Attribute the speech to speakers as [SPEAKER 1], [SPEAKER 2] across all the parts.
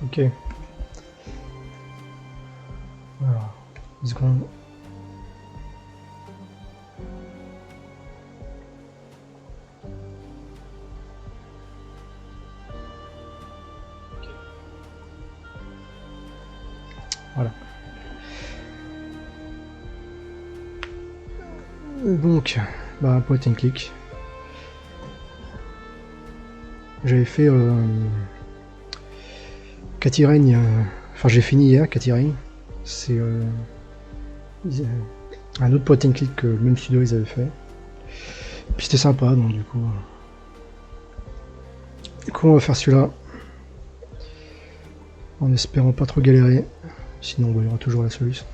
[SPEAKER 1] Ok. Alors, 10 secondes. Voilà. Donc, bah, point and click. J'avais fait Cati Règne, enfin j'ai fini hier Cati Règne. C'est un autre point and click que le même studio ils avaient fait. Puis c'était sympa, donc du coup on va faire celui-là. En espérant pas trop galérer. Sinon bah, il y aura toujours la solution.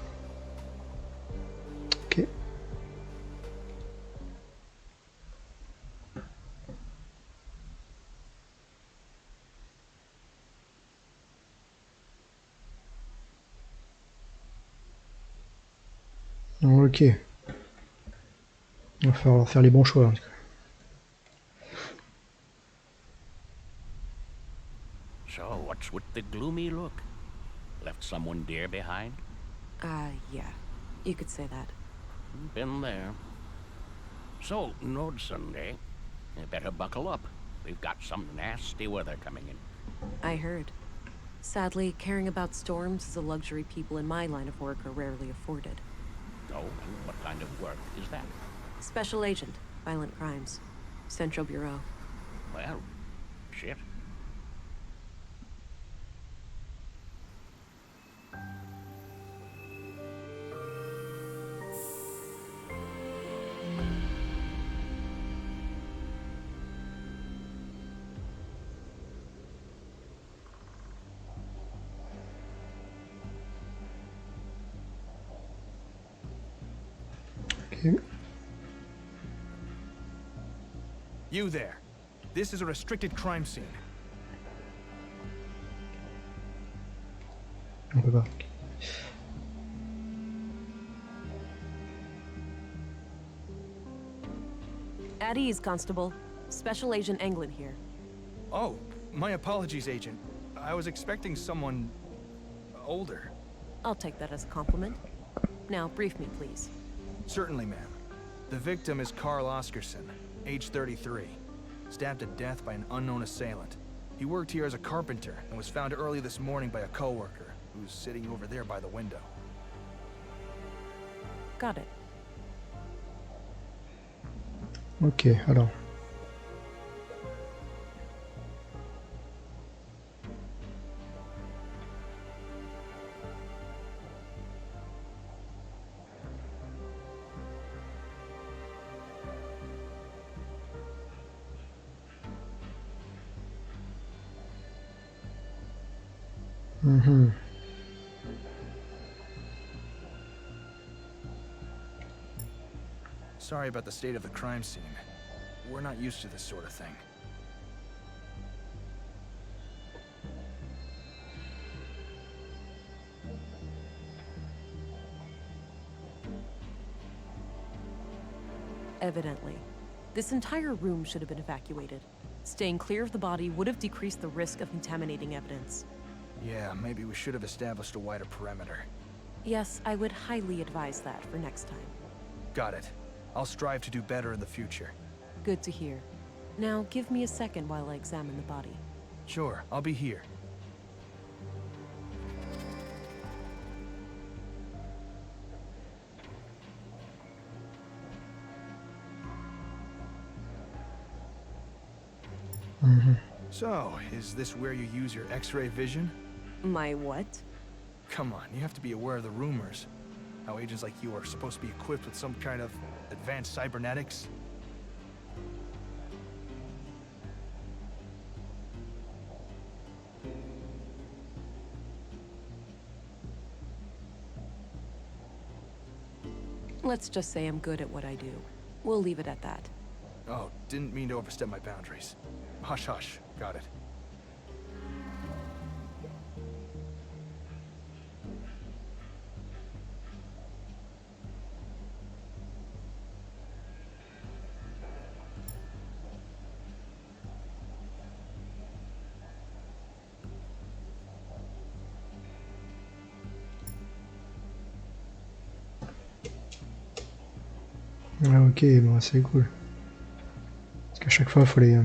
[SPEAKER 1] Ok. Ok. Il va falloir faire les bons choix.
[SPEAKER 2] So, what's with the gloomy look? Left someone dear behind?
[SPEAKER 3] Yeah. You could say that.
[SPEAKER 2] Been there. So, Nord Sunday, you better buckle up. We've got some nasty weather coming in.
[SPEAKER 3] I heard. Sadly, caring about storms is a luxury people in my line of work are rarely afforded.
[SPEAKER 2] Oh, and what kind of work is that?
[SPEAKER 3] Special Agent, Violent Crimes. Central Bureau.
[SPEAKER 2] Well, shit.
[SPEAKER 1] Ok.
[SPEAKER 4] You there. This is a restricted crime scene.
[SPEAKER 1] On peut pas.
[SPEAKER 3] At ease, Constable. Special Agent Englund here.
[SPEAKER 4] Oh, my apologies, Agent. I was expecting someone older.
[SPEAKER 3] I'll take that as a compliment. Now, brief me, please.
[SPEAKER 4] Certainly, ma'am. The victim is Carl Oscarson, age 33, stabbed to death by an unknown assailant. He worked here as a carpenter and was found early this morning by a coworker who's sitting over there by the window.
[SPEAKER 3] Got it.
[SPEAKER 1] Ok, alors. Mhm.
[SPEAKER 4] Sorry about the state of the crime scene. We're not used to this sort of thing.
[SPEAKER 3] Evidently. This entire room should have been evacuated. Staying clear of the body would have decreased the risk of contaminating evidence.
[SPEAKER 4] Yeah, maybe we should have established a wider perimeter.
[SPEAKER 3] Yes, I would highly advise that for next time.
[SPEAKER 4] Got it. I'll strive to do better in the future.
[SPEAKER 3] Good to hear. Now, give me a second while I examine the body.
[SPEAKER 4] Sure, I'll be here. So, is this where you use your X-ray vision?
[SPEAKER 3] My what?
[SPEAKER 4] Come on, you have to be aware of the rumors. How agents like you are supposed to be equipped with some kind of advanced cybernetics.
[SPEAKER 3] Let's just say I'm good at what I do. We'll leave it at that.
[SPEAKER 4] Oh, didn't mean to overstep my boundaries. Hush, hush. Got it.
[SPEAKER 1] Ah, ok, bon, c'est cool. Parce qu'à chaque fois, il faut les,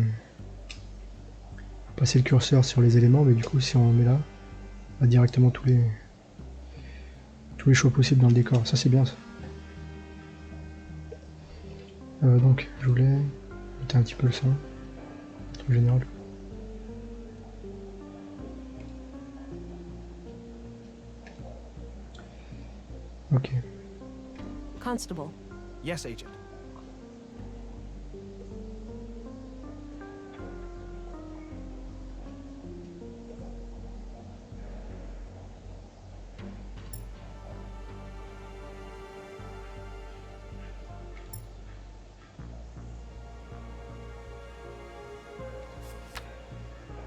[SPEAKER 1] passer le curseur sur les éléments, mais du coup, si on en met là, on a directement tous les choix possibles dans le décor. Ça, c'est bien, ça. Donc, je voulais monter un petit peu le son, en général. Ok.
[SPEAKER 3] Constable,
[SPEAKER 4] Yes, Agent.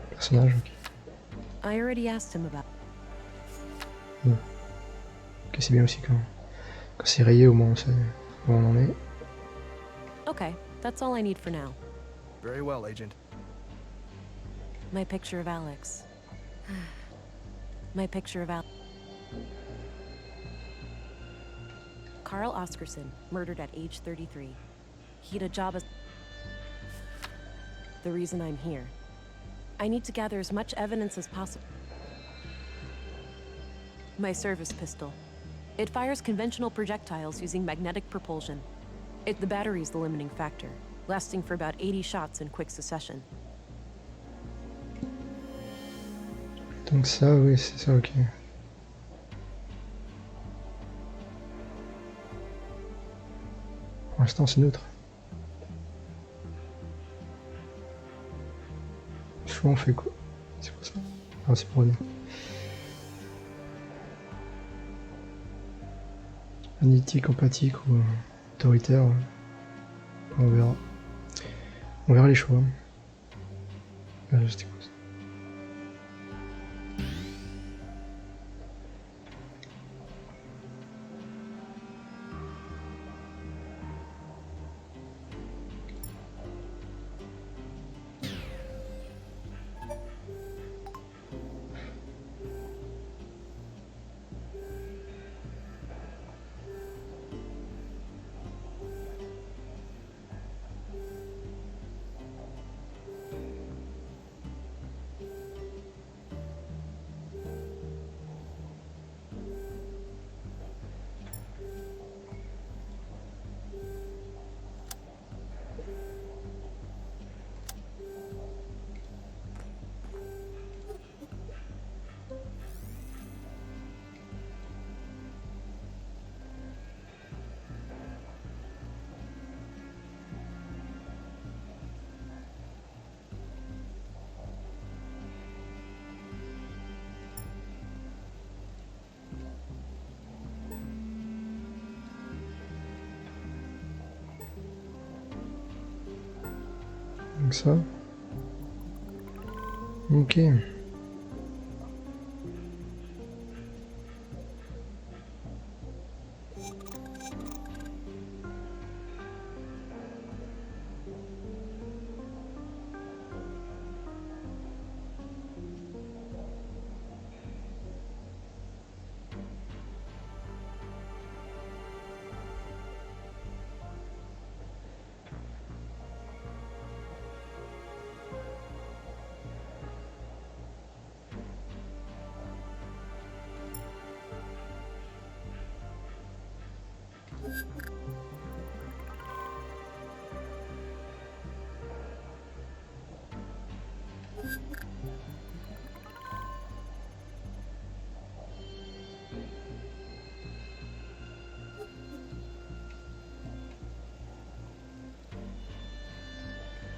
[SPEAKER 1] Personnage, ok.
[SPEAKER 3] I already asked him about.
[SPEAKER 1] Ok, c'est bien aussi quand c'est rayé, au moins on sait où on en est.
[SPEAKER 3] Okay, that's all I need for now.
[SPEAKER 4] Very well, Agent.
[SPEAKER 3] My picture of Alex. My picture of Alex. Carl Oscarson, murdered at age 33. He had a job as. The reason I'm here. I need to gather as much evidence as possible. My service pistol. It fires conventional projectiles using magnetic propulsion. The battery is the limiting factor, lasting for about 80 shots in quick succession.
[SPEAKER 1] Donc ça, oui, c'est ça, ok. Pour l'instant, c'est neutre. Soit on fait quoi? C'est quoi ça? Ah, c'est pour revenir. Analytique, empathique ou autoritaire. On verra. On verra les choix. C'était quoi ça? Donc ça. Ok.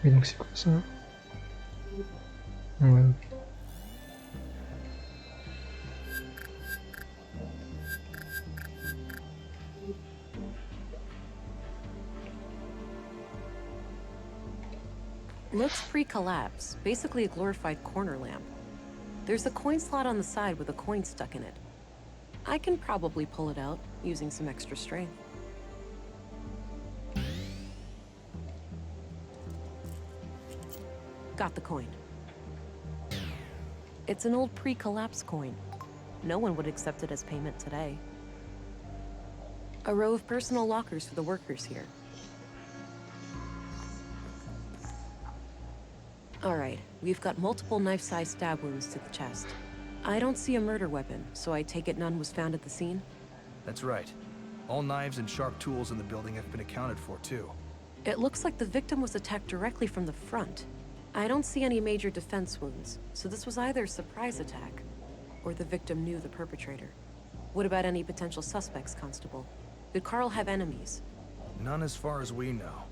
[SPEAKER 1] Et donc c'est quoi ça? Ouais, ok.
[SPEAKER 3] Looks pre-collapse, basically a glorified corner lamp. There's a coin slot on the side with a coin stuck in it. I can probably pull it out using some extra strength. Got the coin. It's an old pre-collapse coin. No one would accept it as payment today. A row of personal lockers for the workers here. Alright, we've got multiple knife-sized stab wounds to the chest. I don't see a murder weapon, so I take it none was found at the scene?
[SPEAKER 4] That's right. All knives and sharp tools in the building have been accounted for, too.
[SPEAKER 3] It looks like the victim was attacked directly from the front. I don't see any major defense wounds, so this was either a surprise attack, or the victim knew the perpetrator. What about any potential suspects, Constable? Did Carl have enemies?
[SPEAKER 4] None as far as we know.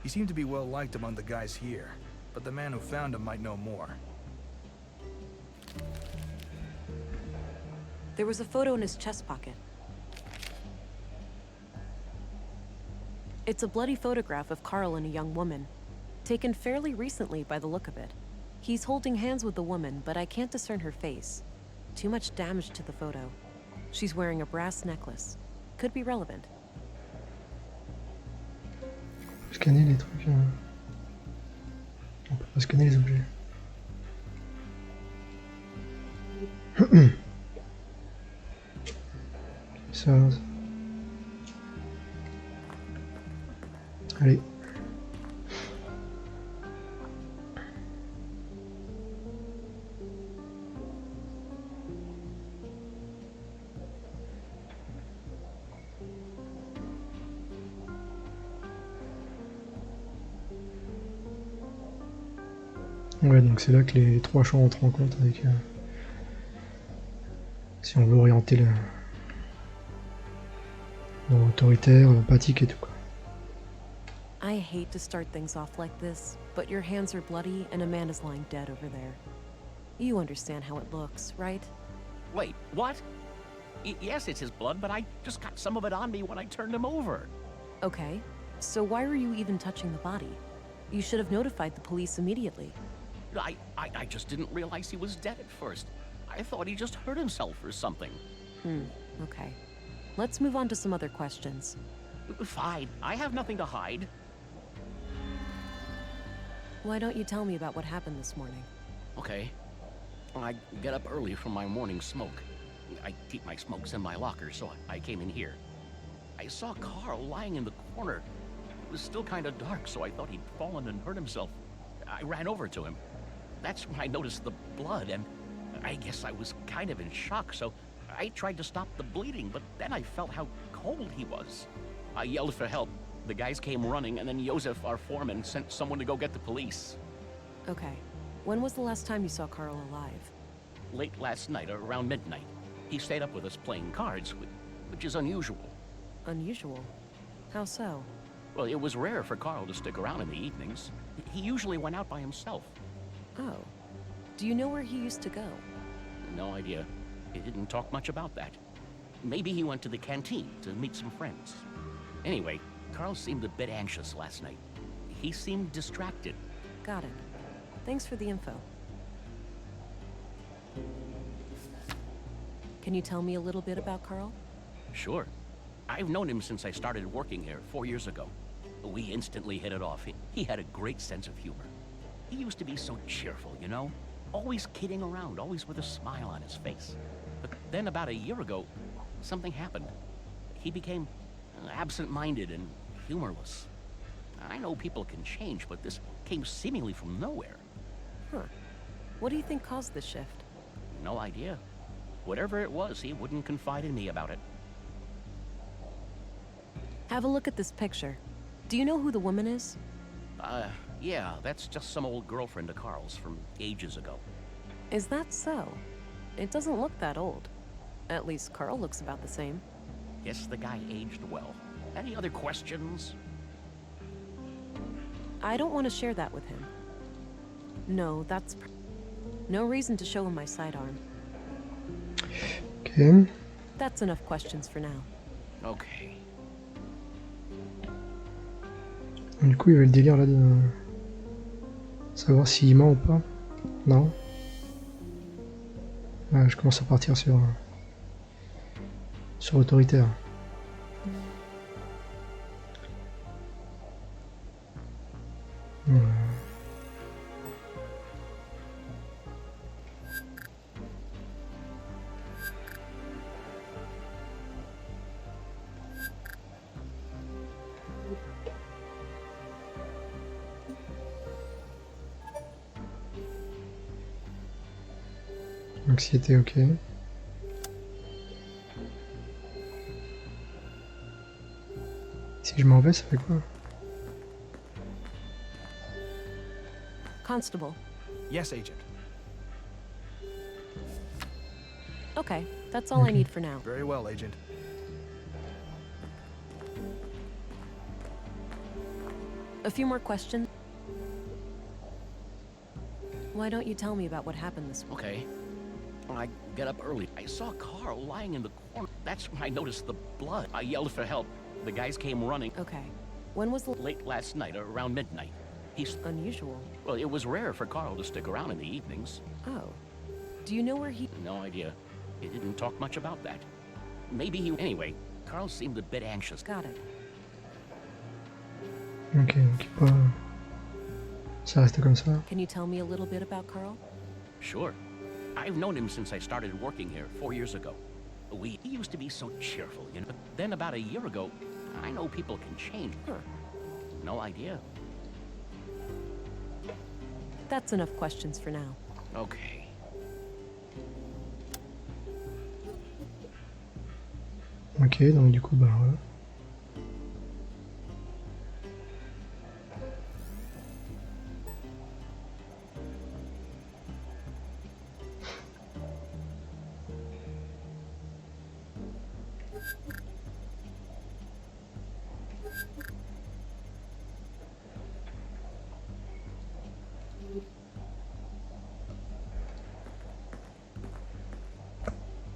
[SPEAKER 4] He seemed to be well liked among the guys here, but the man who found him might know more.
[SPEAKER 3] There was a photo in his chest pocket. It's a bloody photograph of Carl and a young woman, taken fairly recently by the look of it. He's holding hands with the woman, but I can't discern her face. Too much damage to the photo. She's wearing a brass necklace. Could be relevant.
[SPEAKER 1] Scanner les trucs. On peut pas scanner les objets. Ça. Allez. Ouais, donc c'est là que les trois champs entrent en compte avec... si on veut orienter le... dans autoritaire, empathique et tout quoi.
[SPEAKER 3] I hate to start things off like this, but your hands are bloody and a man is lying dead over there. You understand how it looks, right?
[SPEAKER 2] Wait, what? Yes, it's his blood, but I just got some of it on me when I turned him over.
[SPEAKER 3] Okay, so why were you even touching the body? You should have notified the police immediately.
[SPEAKER 2] I just didn't realize he was dead at first. I thought he just hurt himself or something.
[SPEAKER 3] Okay. Let's move on to some other questions.
[SPEAKER 2] Fine, I have nothing to hide.
[SPEAKER 3] Why don't you tell me about what happened this morning?
[SPEAKER 2] Okay. I get up early from my morning smoke. I keep my smokes in my locker, so I came in here. I saw Carl lying in the corner. It was still kind of dark, so I thought he'd fallen and hurt himself. I ran over to him. That's when I noticed the blood, and I guess I was kind of in shock, so I tried to stop the bleeding, but then I felt how cold he was. I yelled for help. The guys came running, and then Joseph, our foreman, sent someone to go get the police.
[SPEAKER 3] Okay. When was the last time you saw Carl alive?
[SPEAKER 2] Late last night, around midnight. He stayed up with us playing cards, which is unusual.
[SPEAKER 3] Unusual? How so?
[SPEAKER 2] Well, it was rare for Carl to stick around in the evenings. He usually went out by himself.
[SPEAKER 3] Oh. Do you know where he used to go?
[SPEAKER 2] No idea. He didn't talk much about that. Maybe he went to the canteen to meet some friends. Anyway, Carl seemed a bit anxious last night. He seemed distracted.
[SPEAKER 3] Got it. Thanks for the info. Can you tell me a little bit about Carl?
[SPEAKER 2] Sure. I've known him since I started working here 4 years ago. We instantly hit it off. He had a great sense of humor. He used to be so cheerful, you know? Always kidding around, always with a smile on his face. But then about a year ago, something happened. He became absent-minded and humorless. I know people can change, but this came seemingly from nowhere.
[SPEAKER 3] Huh. What do you think caused this shift?
[SPEAKER 2] No idea. Whatever it was, he wouldn't confide in me about it.
[SPEAKER 3] Have a look at this picture. Do you know who the woman is?
[SPEAKER 2] Yeah, that's just some old girlfriend of Carl's from ages ago.
[SPEAKER 3] Is that so? It doesn't look that old. At least Carl looks about the same.
[SPEAKER 2] Guess the guy aged well. Any other questions?
[SPEAKER 3] I don't want to share that with him. No, no reason to show him my sidearm.
[SPEAKER 1] Ok.
[SPEAKER 3] That's enough questions for now.
[SPEAKER 2] Okay.
[SPEAKER 1] Du coup, il y avait le délire là de savoir s'il ment ou pas. Non. Ouais, je commence à partir sur autoritaire. Anxiété, ok. Si je m'en vais, ça fait quoi?
[SPEAKER 3] Constable.
[SPEAKER 4] Yes, Agent.
[SPEAKER 3] Okay, that's all I
[SPEAKER 1] Okay.
[SPEAKER 3] need for now.
[SPEAKER 4] Very well, Agent.
[SPEAKER 3] A few more questions. Why don't you tell me about what happened this week?
[SPEAKER 2] Okay. I get up early. I saw Carl lying in the corner. That's when I noticed the blood. I yelled for help. The guys came running
[SPEAKER 3] Okay. When was the
[SPEAKER 2] late last night, around midnight. He's
[SPEAKER 3] unusual?
[SPEAKER 2] well, it was rare for Carl to stick around in the evenings.
[SPEAKER 3] Oh. Do you know where he...
[SPEAKER 2] No idea. He didn't talk much about that. Maybe he... Anyway, Carl seemed a bit anxious.
[SPEAKER 3] Got it.
[SPEAKER 1] Ok, donc pas... Ça reste comme ça.
[SPEAKER 3] Can you tell me a little bit about Carl?
[SPEAKER 2] Sure. I've known him since I started working here 4 years ago. He used to be so cheerful, you know. But then about a year ago, I know people can change.
[SPEAKER 3] Huh.
[SPEAKER 2] No idea.
[SPEAKER 3] That's enough questions for now.
[SPEAKER 2] Okay.
[SPEAKER 1] Ok, donc du coup, bah voilà.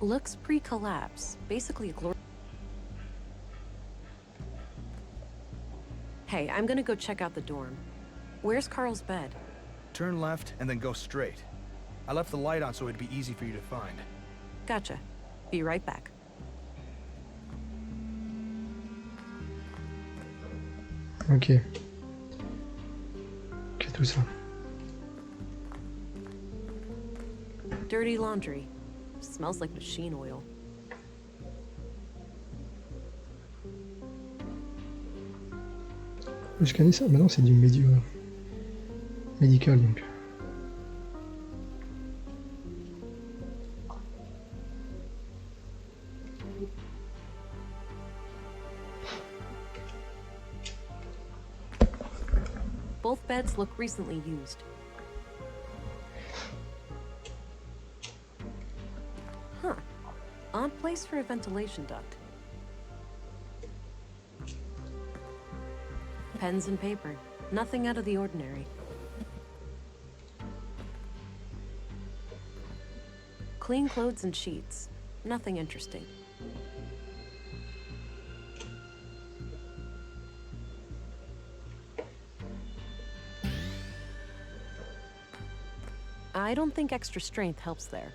[SPEAKER 3] Looks pre-collapse. Basically a glory... Hey, I'm gonna go check out the dorm. Where's Carl's bed?
[SPEAKER 4] Turn left and then go straight. I left the light on so it'd be easy for you to find.
[SPEAKER 3] Gotcha. Be right back.
[SPEAKER 1] Ok. Ok, tout ça.
[SPEAKER 3] Dirty laundry. Smells like machine oil.
[SPEAKER 1] Le scanner, ça, maintenant c'est du médical donc.
[SPEAKER 3] Both beds look recently used. Huh. Odd place for a ventilation duct. Pens and paper. Nothing out of the ordinary. Clean clothes and sheets. Nothing interesting. I don't think extra strength helps there.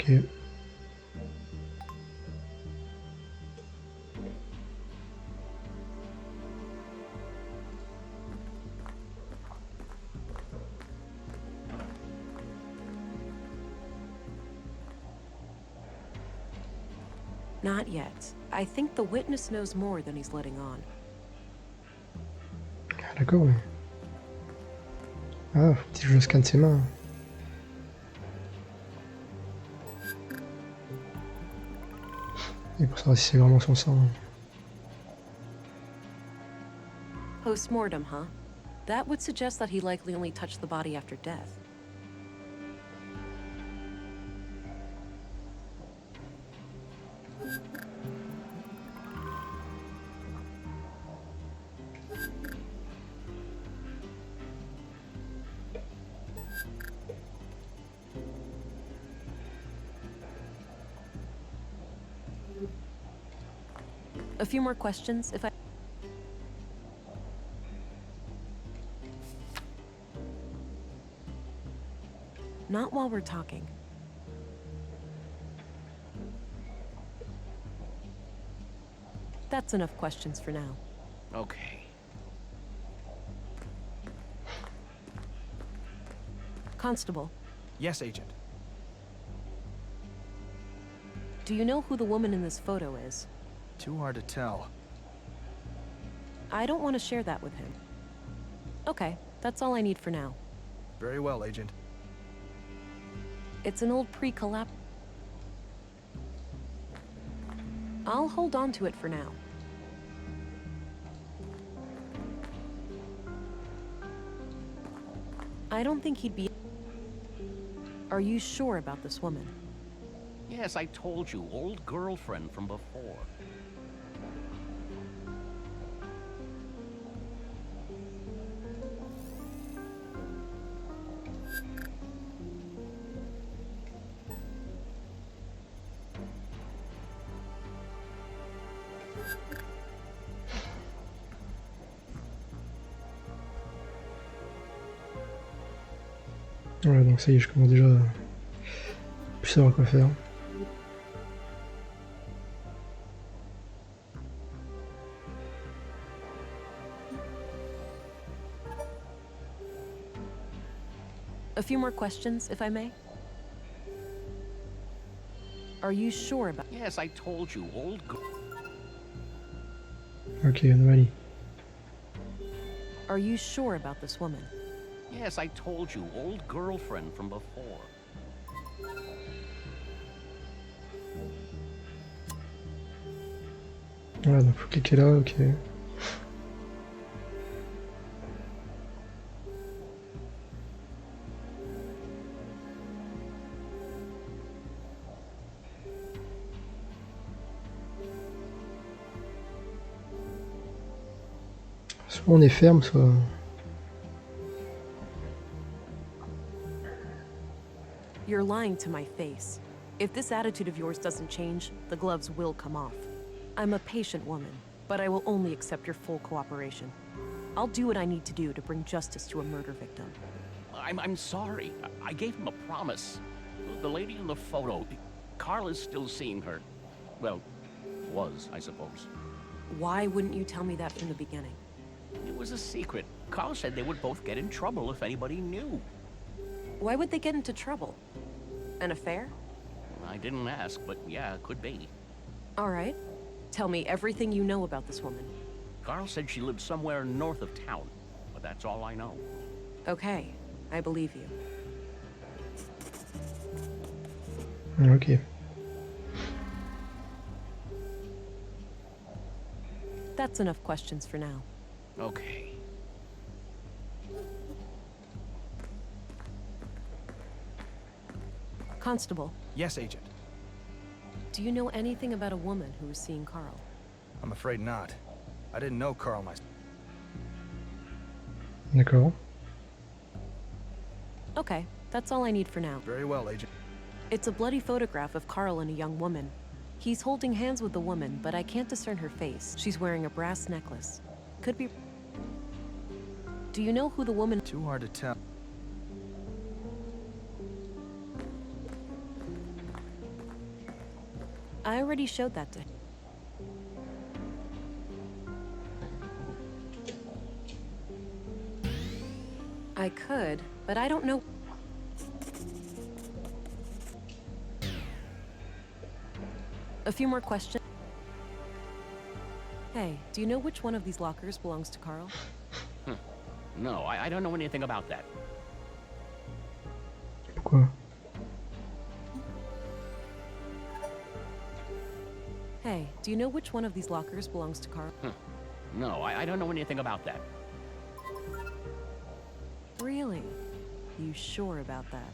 [SPEAKER 1] Ok.
[SPEAKER 3] Not yet. I think the witness knows more than he's letting on.
[SPEAKER 1] Ah, d'accord, ouais. Ah, faut que je scanne ses mains. Et pour savoir si c'est vraiment son sang.
[SPEAKER 3] Post-mortem, huh? That would suggest that he likely only touched the body after death. A few more questions, if I... Not while we're talking. That's enough questions for now.
[SPEAKER 2] Okay.
[SPEAKER 3] Constable,
[SPEAKER 4] Yes, Agent.
[SPEAKER 3] do you know who the woman in this photo is?
[SPEAKER 4] Too hard to tell.
[SPEAKER 3] I don't want to share that with him. Okay, that's all I need for now.
[SPEAKER 4] Very well, Agent.
[SPEAKER 3] It's an old pre-collapse. I'll hold on to it for now. I don't think he'd be... Are you sure about this woman?
[SPEAKER 2] Yes, I told you, old girlfriend from before.
[SPEAKER 1] Ouais, donc ça y est, je commence déjà à plus savoir quoi faire.
[SPEAKER 3] A few more questions, if I may? Are you sure about...
[SPEAKER 2] Yes, I told you, old girl.
[SPEAKER 1] Ok, Anomalie.
[SPEAKER 3] Are you sure about this woman?
[SPEAKER 2] Yes, I told you, old girlfriend from before.
[SPEAKER 1] Voilà, donc faut cliquer là, ok. Soit on est ferme, soit...
[SPEAKER 3] You're lying to my face. If this attitude of yours doesn't change, the gloves will come off. I'm a patient woman, but I will only accept your full cooperation. I'll do what I need to do to bring justice to a murder victim.
[SPEAKER 2] I'm sorry. I gave him a promise. The lady in the photo, Carl is still seeing her. Well, was, I suppose.
[SPEAKER 3] Why wouldn't you tell me that from the beginning?
[SPEAKER 2] It was a secret. Carl said they would both get in trouble if anybody knew.
[SPEAKER 3] Why would they get into trouble? An affair?
[SPEAKER 2] I didn't ask, but yeah, it could be.
[SPEAKER 3] All right. Tell me everything you know about this woman.
[SPEAKER 2] Carl said she lived somewhere north of town, but that's all I know.
[SPEAKER 3] Okay, I believe you.
[SPEAKER 1] Ok.
[SPEAKER 3] That's enough questions for now.
[SPEAKER 2] Okay.
[SPEAKER 3] Constable,
[SPEAKER 4] Yes, Agent.
[SPEAKER 3] do you know anything about a woman who was seeing Carl?
[SPEAKER 4] I'm afraid not. I didn't know Carl myself.
[SPEAKER 1] D'accord.
[SPEAKER 3] Okay, that's all I need for now.
[SPEAKER 4] Very well, Agent.
[SPEAKER 3] It's a bloody photograph of Carl and a young woman. He's holding hands with the woman, but I can't discern her face. She's wearing a brass necklace. Could be... Do you know who the woman...
[SPEAKER 4] Too hard to tell.
[SPEAKER 3] I already showed that to him. I could, but I don't know... A few more questions. Hey, do you know which one of these lockers belongs to Carl?
[SPEAKER 2] No, I don't know anything about that.
[SPEAKER 1] Pourquoi?
[SPEAKER 3] Hey, do you know which one of these lockers belongs to Carl?
[SPEAKER 2] No, I don't know anything about that.
[SPEAKER 3] Really? You sure about that?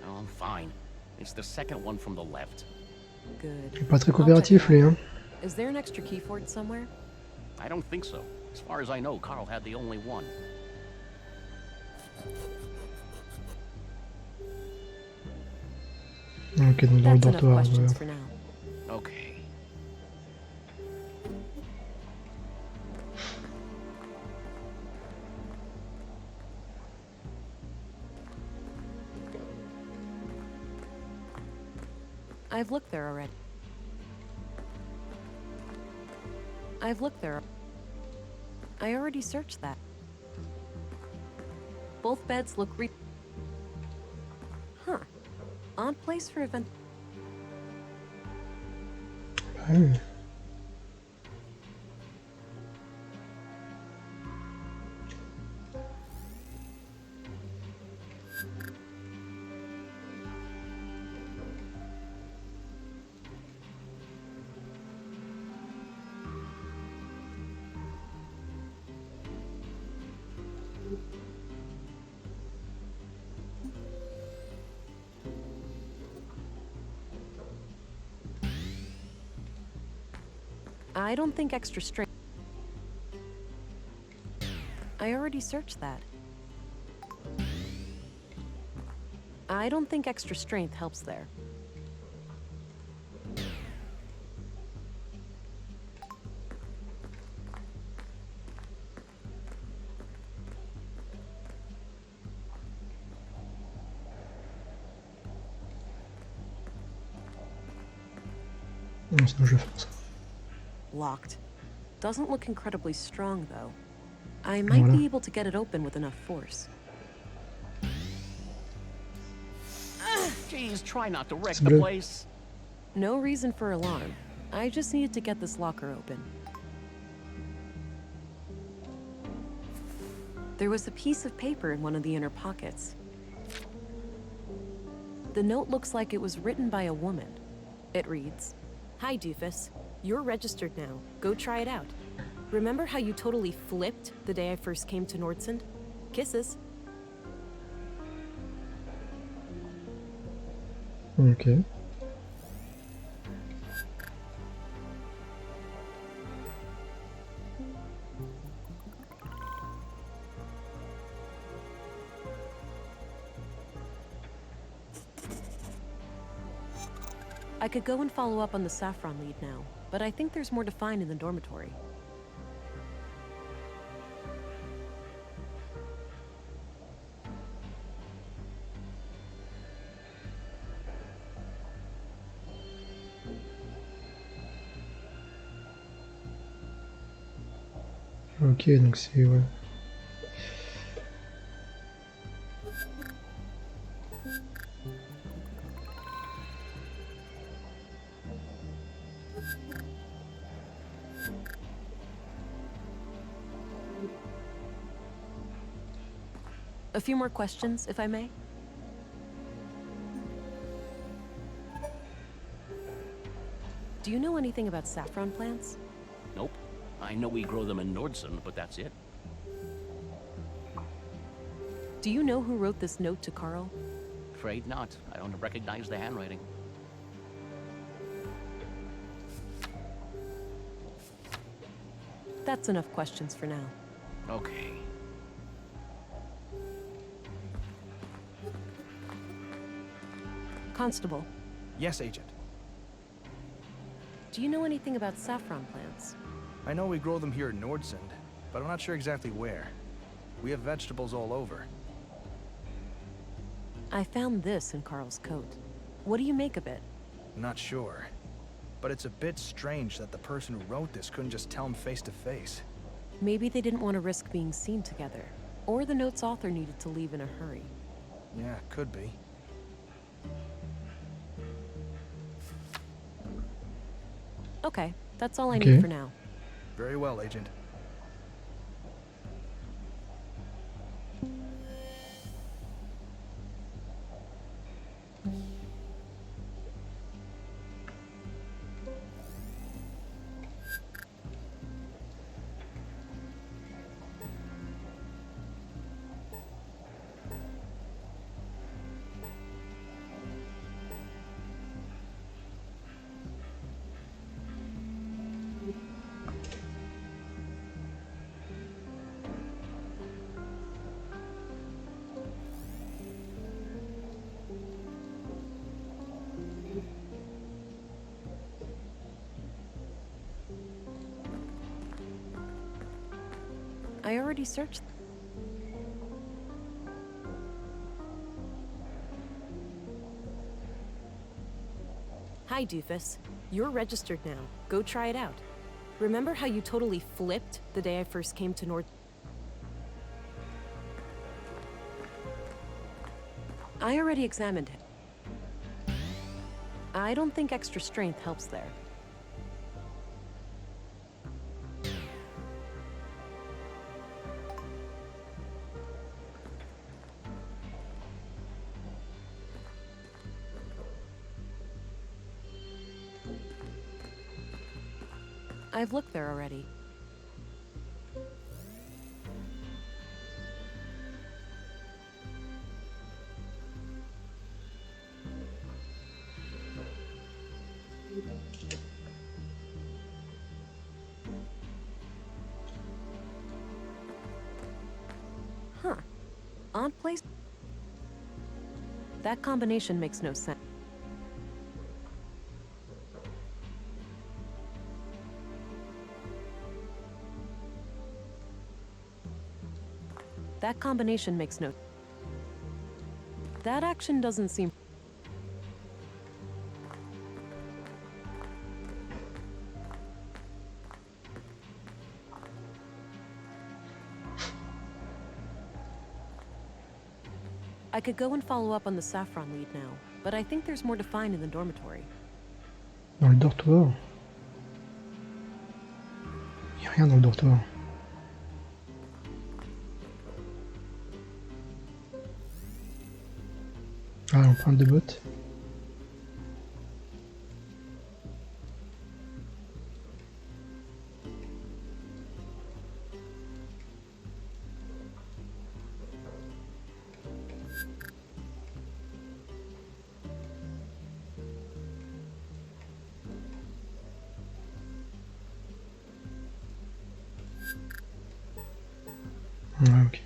[SPEAKER 2] Oh, fine. It's the second one from the left.
[SPEAKER 3] Good.
[SPEAKER 1] Pas très coopératif, lui, hein.
[SPEAKER 3] Is there an extra key for it somewhere?
[SPEAKER 2] I don't think so. As far as I know, Carl had the only one.
[SPEAKER 1] Ok, donc dans le
[SPEAKER 3] That's enough
[SPEAKER 1] dortoir,
[SPEAKER 3] questions
[SPEAKER 1] voilà.
[SPEAKER 3] for now.
[SPEAKER 2] Okay.
[SPEAKER 3] I've looked there already. I've looked there. I already searched that. Both beds look Huh. Odd place for event.
[SPEAKER 1] Ah,
[SPEAKER 3] I don't think extra strength. I already searched that. I don't think extra strength helps there.
[SPEAKER 1] Non, sinon je vais faire ça.
[SPEAKER 3] Locked. Doesn't look incredibly strong, though. I might
[SPEAKER 1] Voilà.
[SPEAKER 3] be able to get it open with enough force.
[SPEAKER 2] Geez, try not to wreck
[SPEAKER 1] C'est
[SPEAKER 2] the
[SPEAKER 1] bleu.
[SPEAKER 2] place.
[SPEAKER 3] No reason for alarm. I just needed to get this locker open. There was a piece of paper in one of the inner pockets. The note looks like it was written by a woman. It reads, "Hi, Doofus. You're registered now. Go try it out. Remember how you totally flipped the day I first came to Nordsund? Kisses."
[SPEAKER 1] Ok.
[SPEAKER 3] I could go and follow up on the Saffron lead now, but I think there's more to find in the dormitory.
[SPEAKER 1] Ok, donc c'est... Ouais.
[SPEAKER 3] A few more questions, if I may? Do you know anything about saffron plants?
[SPEAKER 2] Nope. I know we grow them in Nordsund, but that's it.
[SPEAKER 3] Do you know who wrote this note to Carl?
[SPEAKER 2] Afraid not. I don't recognize the handwriting.
[SPEAKER 3] That's enough questions for now.
[SPEAKER 2] Okay.
[SPEAKER 3] Constable,
[SPEAKER 4] Yes, Agent.
[SPEAKER 3] do you know anything about saffron plants?
[SPEAKER 4] I know we grow them here in Nordsund, but I'm not sure exactly where. We have vegetables all over.
[SPEAKER 3] I found this in Carl's coat. What do you make of it?
[SPEAKER 4] Not sure. But it's a bit strange that the person who wrote this couldn't just tell him face to face.
[SPEAKER 3] Maybe they didn't want to risk being seen together, or the note's author needed to leave in a hurry.
[SPEAKER 4] Yeah, could be.
[SPEAKER 3] Okay, that's all I
[SPEAKER 1] Okay.
[SPEAKER 3] need for now.
[SPEAKER 4] Very well, Agent.
[SPEAKER 3] I already searched. Hi, Doofus. You're registered now. Go try it out. Remember how you totally flipped the day I first came to Nord? I already examined it. I don't think extra strength helps there. I've looked there already. Aunt place? That combination makes no sense. That combination makes no... That action doesn't seem... I could go and follow up on the Saffron lead now, but I think there's more to find in the dormitory.
[SPEAKER 1] Dans le dortoir. Il n'y a rien dans le dortoir. Ah, l'empreinte de botte. Ouais, ok.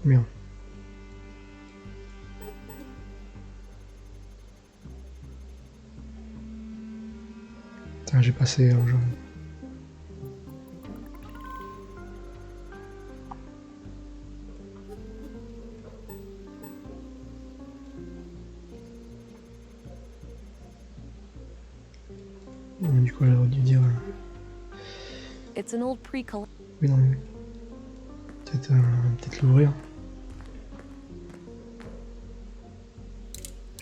[SPEAKER 1] Merde. Putain, j'ai passé un genre. Du coup, j'aurais dû dire.
[SPEAKER 3] It's an old pre-color...
[SPEAKER 1] Oui, non, mais. Peut-être l'ouvrir.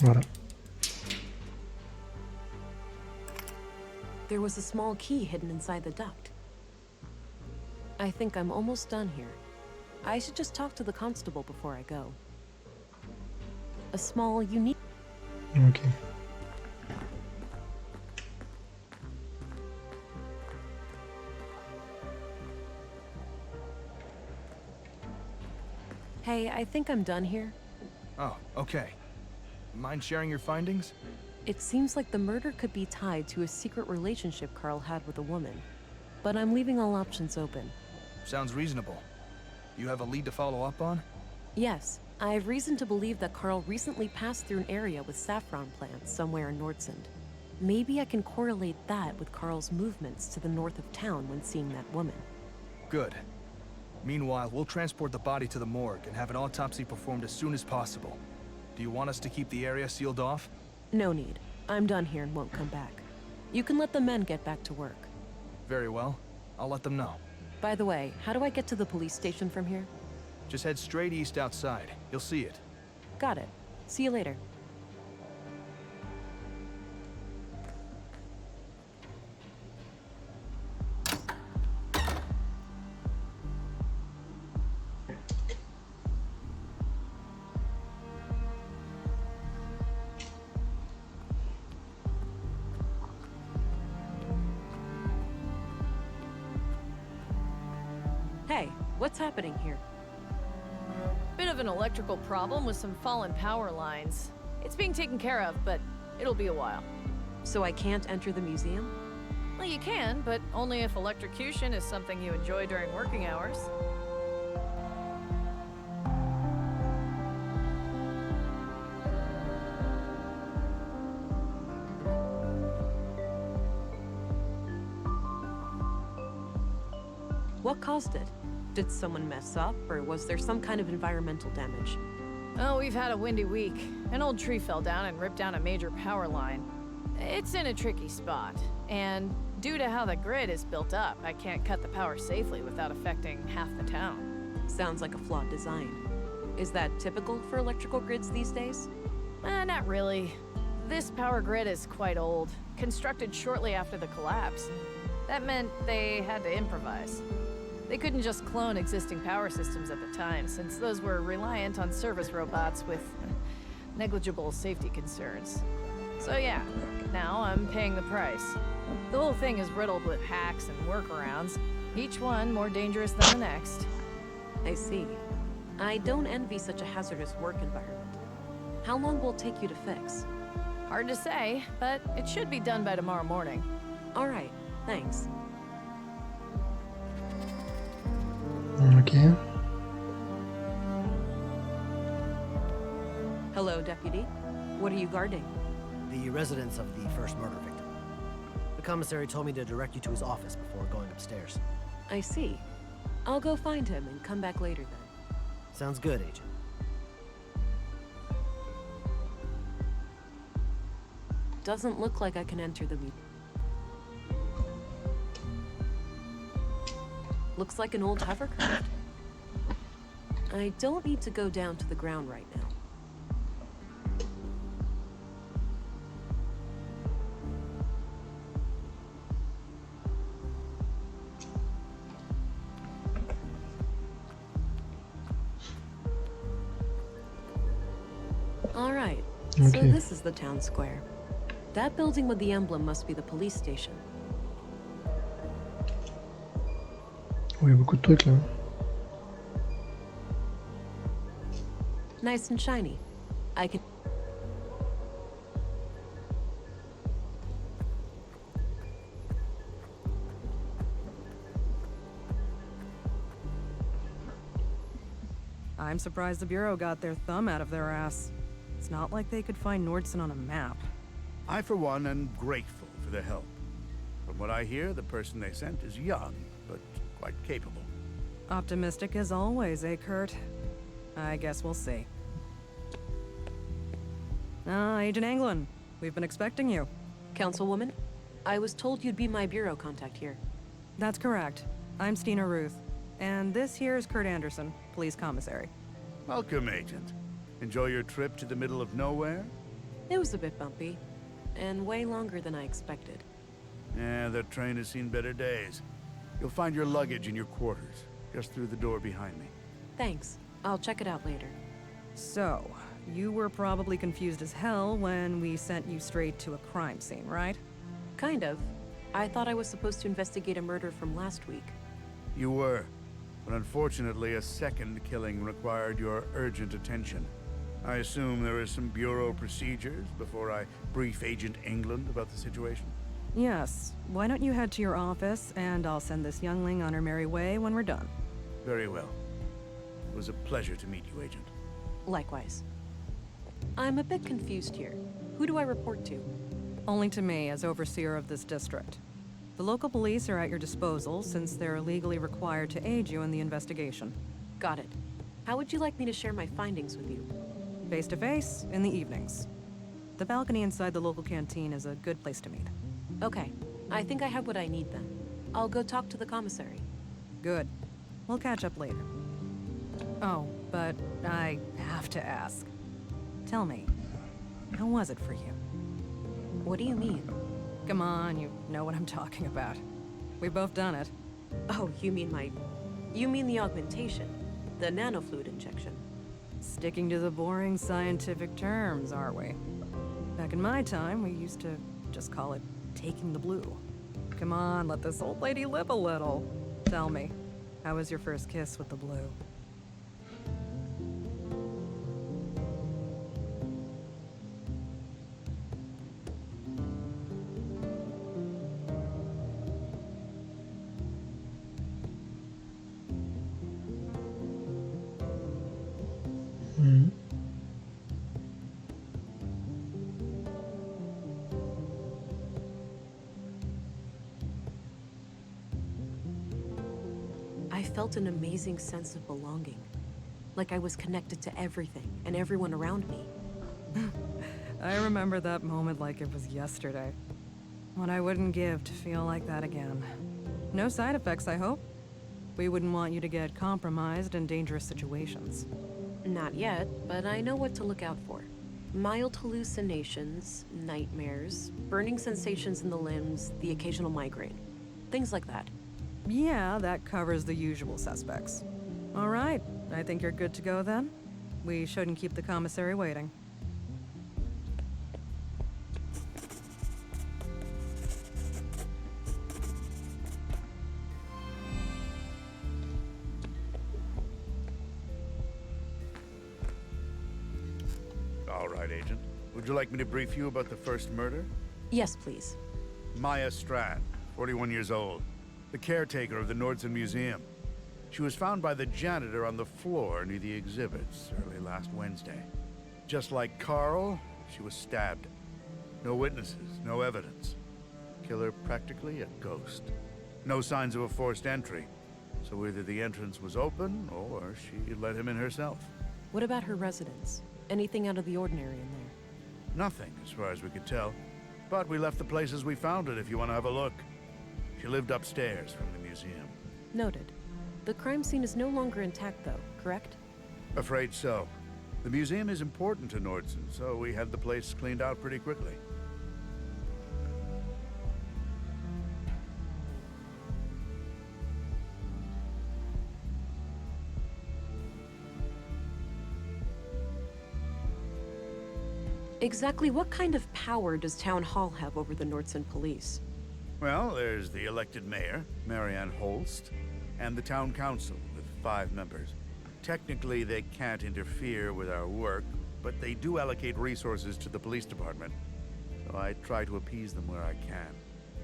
[SPEAKER 1] Voilà.
[SPEAKER 3] There was a small key hidden inside the duct. I think I'm almost done here. I should just talk to the constable before I go. A small, unique...
[SPEAKER 1] Ok.
[SPEAKER 3] Hey, I think I'm done here.
[SPEAKER 4] Oh, okay. Mind sharing your findings?
[SPEAKER 3] It seems like the murder could be tied to a secret relationship Carl had with a woman. But I'm leaving all options open.
[SPEAKER 4] Sounds reasonable. You have a lead to follow up on?
[SPEAKER 3] Yes, I have reason to believe that Carl recently passed through an area with saffron plants somewhere in Nordsund. Maybe I can correlate that with Carl's movements to the north of town when seeing that woman.
[SPEAKER 4] Good. Meanwhile, we'll transport the body to the morgue and have an autopsy performed as soon as possible. Do you want us to keep the area sealed off?
[SPEAKER 3] No need. I'm done here and won't come back. You can let the men get back to work.
[SPEAKER 4] Very well. I'll let them know.
[SPEAKER 3] By the way, how do I get to the police station from here?
[SPEAKER 4] Just head straight east outside. You'll see it.
[SPEAKER 3] Got it. See you later. Hey, what's happening here?
[SPEAKER 5] Bit of an electrical problem with some fallen power lines. It's being taken care of, but it'll be a while.
[SPEAKER 3] So I can't enter the museum?
[SPEAKER 5] Well, you can, but only if electrocution is something you enjoy during working hours.
[SPEAKER 3] What caused it? Did someone mess up, or was there some kind of environmental damage?
[SPEAKER 5] Oh, we've had a windy week. An old tree fell down and ripped down a major power line. It's in a tricky spot, and due to how the grid is built up, I can't cut the power safely without affecting half the town.
[SPEAKER 3] Sounds like a flawed design. Is that typical for electrical grids these days?
[SPEAKER 5] Not really. This power grid is quite old, constructed shortly after the collapse. That meant they had to improvise. They couldn't just clone existing power systems at the time, since those were reliant on service robots with negligible safety concerns. So yeah, now I'm paying the price. The whole thing is riddled with hacks and workarounds, each one more dangerous than the next.
[SPEAKER 3] I see. I don't envy such a hazardous work environment. How long will it take you to fix?
[SPEAKER 5] Hard to say, but it should be done by tomorrow morning.
[SPEAKER 3] All right, thanks.
[SPEAKER 1] Ok.
[SPEAKER 3] Hello, Deputy. What are you guarding?
[SPEAKER 6] The residence of the first murder victim. The commissary told me to direct you to his office before going upstairs.
[SPEAKER 3] I see. I'll go find him and come back later then.
[SPEAKER 6] Sounds good, Agent.
[SPEAKER 3] Doesn't look like I can enter the meeting. Looks like an old hovercraft. I don't need to go down to the ground right now. All right, so
[SPEAKER 1] Okay.
[SPEAKER 3] this is the town square. That building with the emblem must be the police station.
[SPEAKER 1] Oh, il y a beaucoup de trucs là.
[SPEAKER 3] Nice and shiny. I can...
[SPEAKER 7] I'm surprised the Bureau got their thumb out of their ass. It's not like they could find Nordson on a map.
[SPEAKER 8] I, for one, am grateful for their help. From what I hear, the person they sent is young, but quite capable.
[SPEAKER 7] Optimistic as always, eh, Kurt? I guess we'll see. Agent Anglin, we've been expecting you.
[SPEAKER 3] Councilwoman, I was told you'd be my bureau contact here.
[SPEAKER 7] That's correct. I'm Stina Ruth. And this here is Kurt Anderson, police commissary.
[SPEAKER 8] Welcome, Agent. Enjoy your trip to the middle of nowhere?
[SPEAKER 3] It was a bit bumpy, and way longer than I expected.
[SPEAKER 8] Yeah, that train has seen better days. You'll find your luggage in your quarters, just through the door behind me.
[SPEAKER 3] Thanks. I'll check it out later.
[SPEAKER 7] So, you were probably confused as hell when we sent you straight to a crime scene, right?
[SPEAKER 3] Kind of. I thought I was supposed to investigate a murder from last week.
[SPEAKER 8] You were, but unfortunately a second killing required your urgent attention. I assume there is some Bureau procedures before I brief Agent England about the situation?
[SPEAKER 7] Yes. Why don't you head to your office, and I'll send this youngling on her merry way when we're done.
[SPEAKER 8] Very well. It was a pleasure to meet you, Agent.
[SPEAKER 3] Likewise. I'm a bit confused here. Who do I report to?
[SPEAKER 7] Only to me, as overseer of this district. The local police are at your disposal, since they're legally required to aid you in the investigation.
[SPEAKER 3] Got it. How would you like me to share my findings with you?
[SPEAKER 7] Face to face, in the evenings. The balcony inside the local canteen is a good place to meet.
[SPEAKER 3] Okay. I think I have what I need then. I'll go talk to the commissary.
[SPEAKER 7] Good. We'll catch up later. Oh, but I have to ask. Tell me, how was it for you?
[SPEAKER 3] What do you mean?
[SPEAKER 7] Come on, you know what I'm talking about. We've both done it.
[SPEAKER 3] Oh, you mean the augmentation. The nanofluid injection.
[SPEAKER 7] Sticking to the boring scientific terms, aren't we? Back in my time, we used to just call it taking the blue. Come on, let this old lady live a little. Tell me, how was your first kiss with the blue?
[SPEAKER 1] Mhm.
[SPEAKER 3] I felt an amazing sense of belonging. Like I was connected to everything and everyone around me.
[SPEAKER 7] I remember that moment like it was yesterday. What I wouldn't give to feel like that again. No side effects, I hope? We wouldn't want you to get compromised in dangerous situations.
[SPEAKER 3] Not yet, but I know what to look out for. Mild hallucinations, nightmares, burning sensations in the limbs, the occasional migraine. Things like that.
[SPEAKER 7] Yeah, that covers the usual suspects. All right, I think you're good to go then. We shouldn't keep the commissary waiting.
[SPEAKER 8] All right, Agent. Would you like me to brief you about the first murder?
[SPEAKER 3] Yes, please.
[SPEAKER 8] Maya Strand, 41 years old, the caretaker of the Nordson Museum. She was found by the janitor on the floor near the exhibits early last Wednesday. Just like Carl, she was stabbed. No witnesses, no evidence. Killer practically a ghost. No signs of a forced entry, so either the entrance was open or she let him in herself.
[SPEAKER 3] What about her residence? Anything out of the ordinary in there?
[SPEAKER 8] Nothing, as far as we could tell. But we left the place as we found it if you want to have a look. She lived upstairs from the museum.
[SPEAKER 3] Noted. The crime scene is no longer intact, though, correct?
[SPEAKER 8] Afraid so. The museum is important to Nordson, so we had the place cleaned out pretty quickly.
[SPEAKER 3] Exactly what kind of power does Town Hall have over the Nordson police?
[SPEAKER 8] Well, there's the elected mayor, Marianne Holst, and the town council with 5 members. Technically, they can't interfere with our work, but they do allocate resources to the police department, so I try to appease them where I can.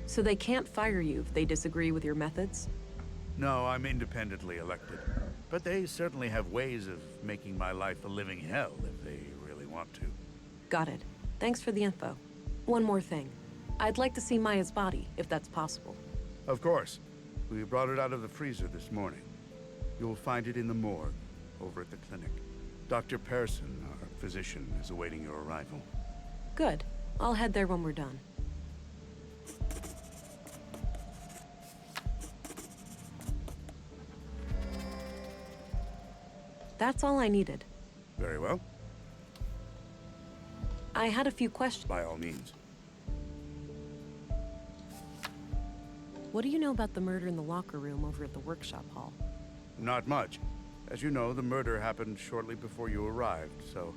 [SPEAKER 3] So they can't fire you if they disagree with your methods?
[SPEAKER 8] No, I'm independently elected, but they certainly have ways of making my life a living hell if they really want to.
[SPEAKER 3] Got it. Thanks for the info. One more thing. I'd like to see Maya's body, if that's possible.
[SPEAKER 8] Of course. We brought it out of the freezer this morning. You'll find it in the morgue, over at the clinic. Dr. Pearson, our physician, is awaiting your arrival.
[SPEAKER 3] Good. I'll head there when we're done. That's all I needed.
[SPEAKER 8] Very well.
[SPEAKER 3] I had a few questions.
[SPEAKER 8] By all means.
[SPEAKER 3] What do you know about the murder in the locker room over at the workshop hall?
[SPEAKER 8] Not much. As you know, the murder happened shortly before you arrived, so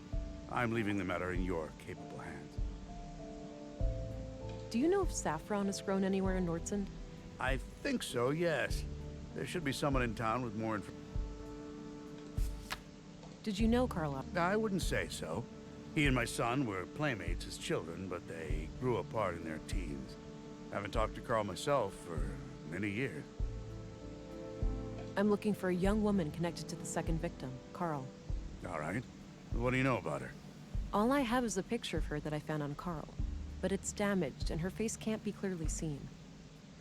[SPEAKER 8] I'm leaving the matter in your capable hands.
[SPEAKER 3] Do you know if saffron is grown anywhere in Nordson?
[SPEAKER 8] I think so, yes. There should be someone in town with more information.
[SPEAKER 3] Did you know Carla?
[SPEAKER 8] I wouldn't say so. He and my son were playmates as children, but they grew apart in their teens. Haven't talked to Carl myself for many years.
[SPEAKER 3] I'm looking for a young woman connected to the second victim, Carl.
[SPEAKER 8] All right. What do you know about her?
[SPEAKER 3] All I have is a picture of her that I found on Carl, but it's damaged and her face can't be clearly seen.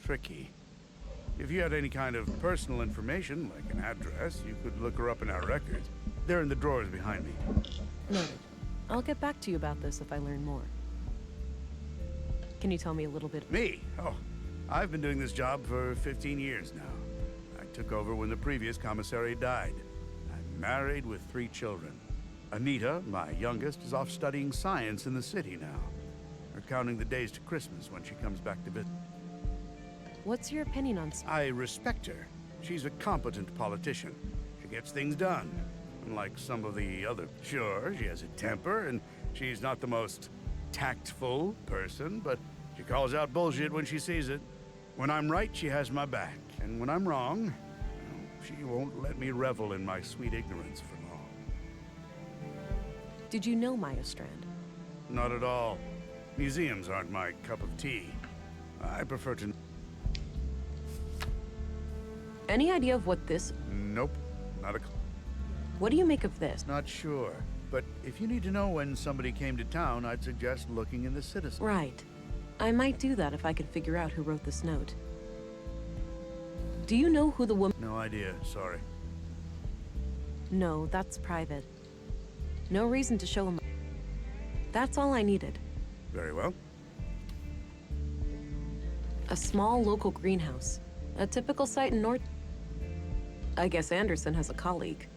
[SPEAKER 8] Tricky. If you had any kind of personal information, like an address, you could look her up in our records. They're in the drawers behind me.
[SPEAKER 3] Noted. I'll get back to you about this if I learn more. Can you tell me a little bit?
[SPEAKER 8] Me? Oh, I've been doing this job for 15 years now. I took over when the previous commissary died. I'm married with 3 children. Anita, my youngest, is off studying science in the city now. We're counting the days to Christmas when she comes back to visit.
[SPEAKER 3] What's your opinion on...
[SPEAKER 8] I respect her. She's a competent politician. She gets things done. Unlike some of the other... Sure, she has a temper, and she's not the most tactful person, but she calls out bullshit when she sees it. When I'm right, she has my back. And when I'm wrong, well, she won't let me revel in my sweet ignorance for long.
[SPEAKER 3] Did you know Maya Strand?
[SPEAKER 8] Not at all. Museums aren't my cup of tea. I prefer to...
[SPEAKER 3] Any idea of what this...
[SPEAKER 8] Nope, not a...
[SPEAKER 3] What do you make of this?
[SPEAKER 8] Not sure. But if you need to know when somebody came to town, I'd suggest looking in the Citizen.
[SPEAKER 3] Right. I might do that if I can figure out who wrote this note. Do you know who the woman...
[SPEAKER 8] No idea, sorry.
[SPEAKER 3] No, that's private. No reason to show him... That's all I needed.
[SPEAKER 8] Very well.
[SPEAKER 3] A small local greenhouse. A typical site in North... I guess Anderson has a colleague.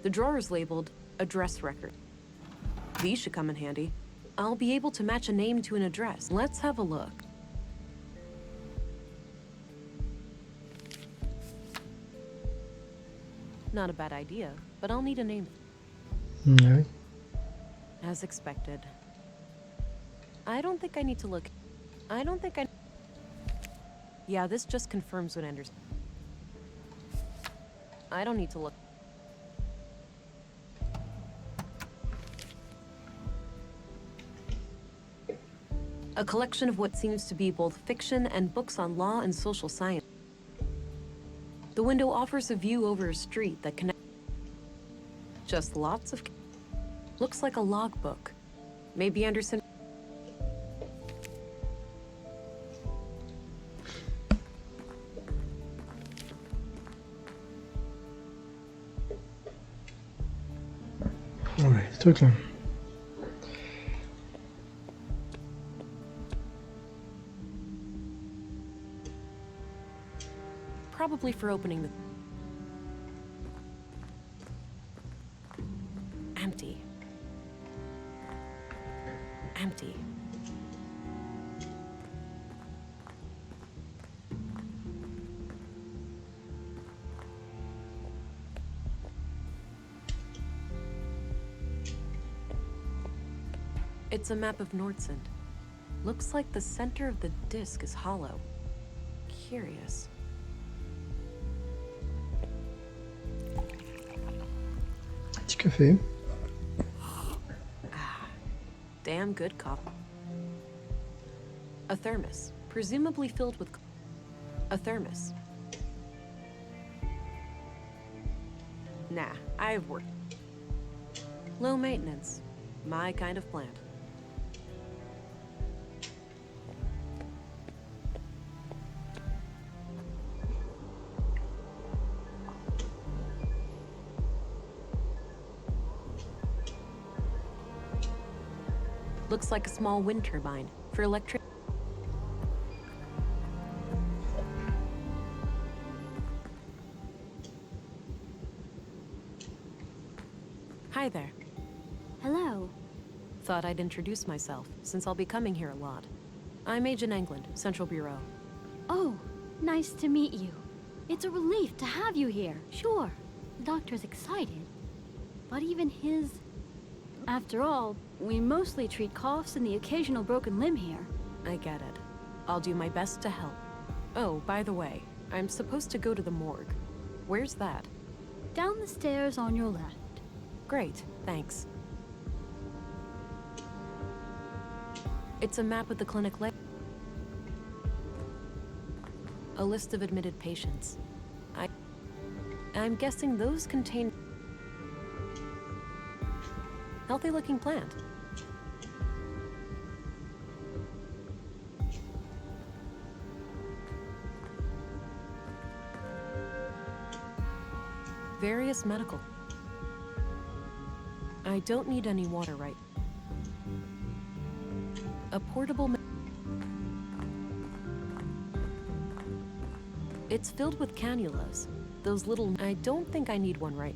[SPEAKER 3] The drawer is labeled address record. These should come in handy. I'll be able to match a name to an address. Let's have a look. Not a bad idea, but I'll need a name.
[SPEAKER 1] Ouais.
[SPEAKER 3] As expected. I don't think I need to look. Yeah, this just confirms what Anderson... I don't need to look. A collection of what seems to be both fiction and books on law and social science. The window offers a view over a street that connects. Just lots of. Looks like a logbook. Maybe Anderson.
[SPEAKER 1] Ouais, des trucs là.
[SPEAKER 3] Probably for opening the. Empty. Empty. It's a map of Nordsund. Looks like the center of the disk is hollow. Curious.
[SPEAKER 1] Petit café.
[SPEAKER 3] Damn good coffee. A thermos, presumably filled with. A thermos. Nah, I've worked. Low maintenance. My kind of plant. Looks like a small wind turbine for electric. Hi there.
[SPEAKER 9] Hello.
[SPEAKER 3] Thought I'd introduce myself, since I'll be coming here a lot. I'm Agent England, Central Bureau.
[SPEAKER 9] Oh, nice to meet you. It's a relief to have you here, sure. The doctor's excited. But even his... After all, we mostly treat coughs and the occasional broken limb here.
[SPEAKER 3] I get it. I'll do my best to help. Oh, by the way, I'm supposed to go to the morgue. Where's that?
[SPEAKER 9] Down the stairs on your left.
[SPEAKER 3] Great, thanks. It's a map of the clinic a list of admitted patients. I'm guessing those contain healthy-looking plant. Various medical. I don't need any water right. A portable. It's filled with cannulas. Those little. I don't think I need one right.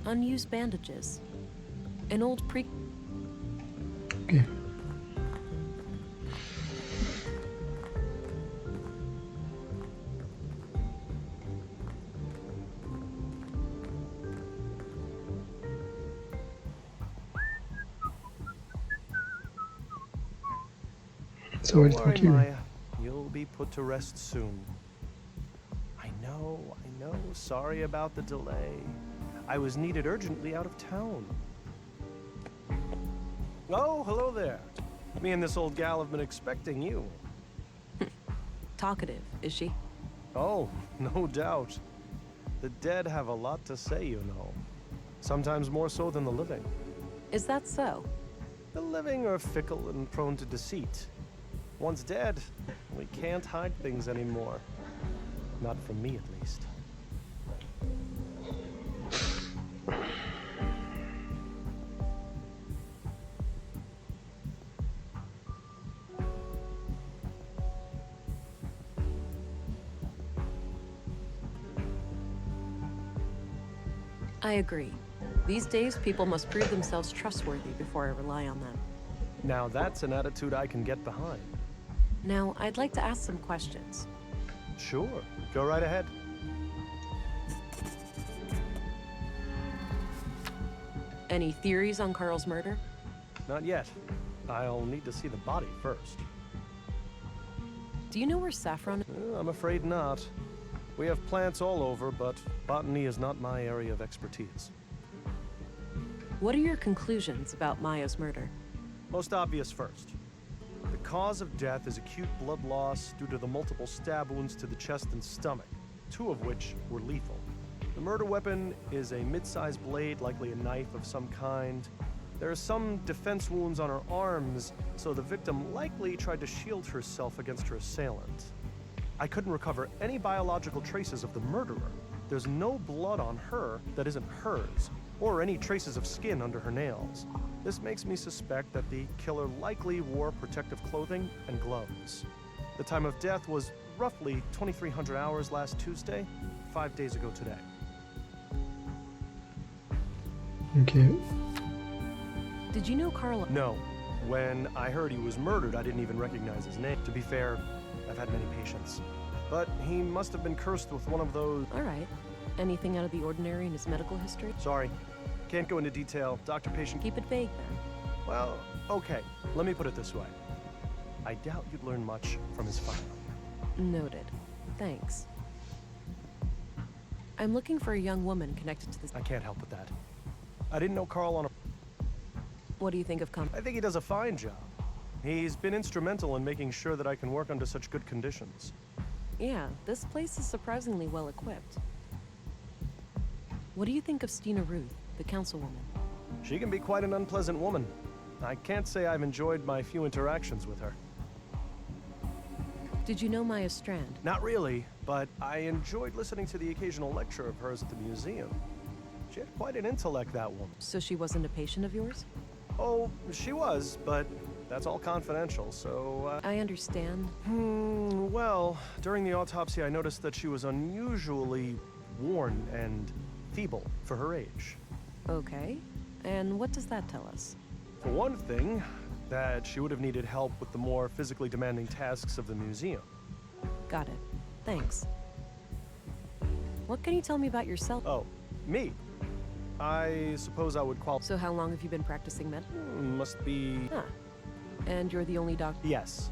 [SPEAKER 3] Unused bandages. An old pre.
[SPEAKER 1] Ok. Ça va aller
[SPEAKER 10] Don't worry,
[SPEAKER 1] tranquille.
[SPEAKER 10] Maya. You'll be put to rest soon. I know. Sorry about the delay. I was needed urgently out of town. Oh, hello there. Me and this old gal have been expecting you.
[SPEAKER 3] Talkative, is she?
[SPEAKER 10] Oh, no doubt. The dead have a lot to say, you know. Sometimes more so than the living.
[SPEAKER 3] Is that so?
[SPEAKER 10] The living are fickle and prone to deceit. Once dead, we can't hide things anymore. Not from me, at least.
[SPEAKER 3] I agree. These days, people must prove themselves trustworthy before I rely on them.
[SPEAKER 10] Now that's an attitude I can get behind.
[SPEAKER 3] Now, I'd like to ask some questions.
[SPEAKER 10] Sure, go right ahead.
[SPEAKER 3] Any theories on Carl's murder?
[SPEAKER 10] Not yet. I'll need to see the body first.
[SPEAKER 3] Do you know where Saffron...
[SPEAKER 10] I'm afraid not. We have plants all over, but botany is not my area of expertise.
[SPEAKER 3] What are your conclusions about Maya's murder?
[SPEAKER 10] Most obvious first. The cause of death is acute blood loss due to the multiple stab wounds to the chest and stomach, 2 of which were lethal. The murder weapon is a mid-sized blade, likely a knife of some kind. There are some defense wounds on her arms, so the victim likely tried to shield herself against her assailant. I couldn't recover any biological traces of the murderer. There's no blood on her that isn't hers, or any traces of skin under her nails. This makes me suspect that the killer likely wore protective clothing and gloves. The time of death was roughly 2300 hours last Tuesday, 5 days ago today.
[SPEAKER 1] Ok.
[SPEAKER 3] Did you know Carl?
[SPEAKER 10] No. When I heard he was murdered, I didn't even recognize his name. To be fair, I've had many patients. But he must have been cursed with one of those...
[SPEAKER 3] All right. Anything out of the ordinary in his medical history?
[SPEAKER 10] Sorry. Can't go into detail. Doctor-patient...
[SPEAKER 3] Keep it vague, then.
[SPEAKER 10] Well, okay. Let me put it this way. I doubt you'd learn much from his file.
[SPEAKER 3] Noted. Thanks. I'm looking for a young woman connected to this...
[SPEAKER 10] I can't help with that. I didn't know Carl on a...
[SPEAKER 3] What do you think of
[SPEAKER 10] I think he does a fine job. He's been instrumental in making sure that I can work under such good conditions.
[SPEAKER 3] Yeah, this place is surprisingly well equipped. What do you think of Stina Ruth, the councilwoman?
[SPEAKER 10] She can be quite an unpleasant woman. I can't say I've enjoyed my few interactions with her.
[SPEAKER 3] Did you know Maya Strand?
[SPEAKER 10] Not really, but I enjoyed listening to the occasional lecture of hers at the museum. She had quite an intellect, that woman.
[SPEAKER 3] So she wasn't a patient of yours?
[SPEAKER 10] Oh, she was, but that's all confidential, so,
[SPEAKER 3] I understand.
[SPEAKER 10] Well, during the autopsy I noticed that she was unusually worn and feeble for her age.
[SPEAKER 3] Okay. And what does that tell us?
[SPEAKER 10] For one thing, that she would have needed help with the more physically demanding tasks of the museum.
[SPEAKER 3] Got it. Thanks. What can you tell me about yourself?
[SPEAKER 10] Oh, me? I suppose I would qualify.
[SPEAKER 3] So how long have you been practicing med?
[SPEAKER 10] Must be...
[SPEAKER 3] Huh. And you're the only doctor?
[SPEAKER 10] Yes.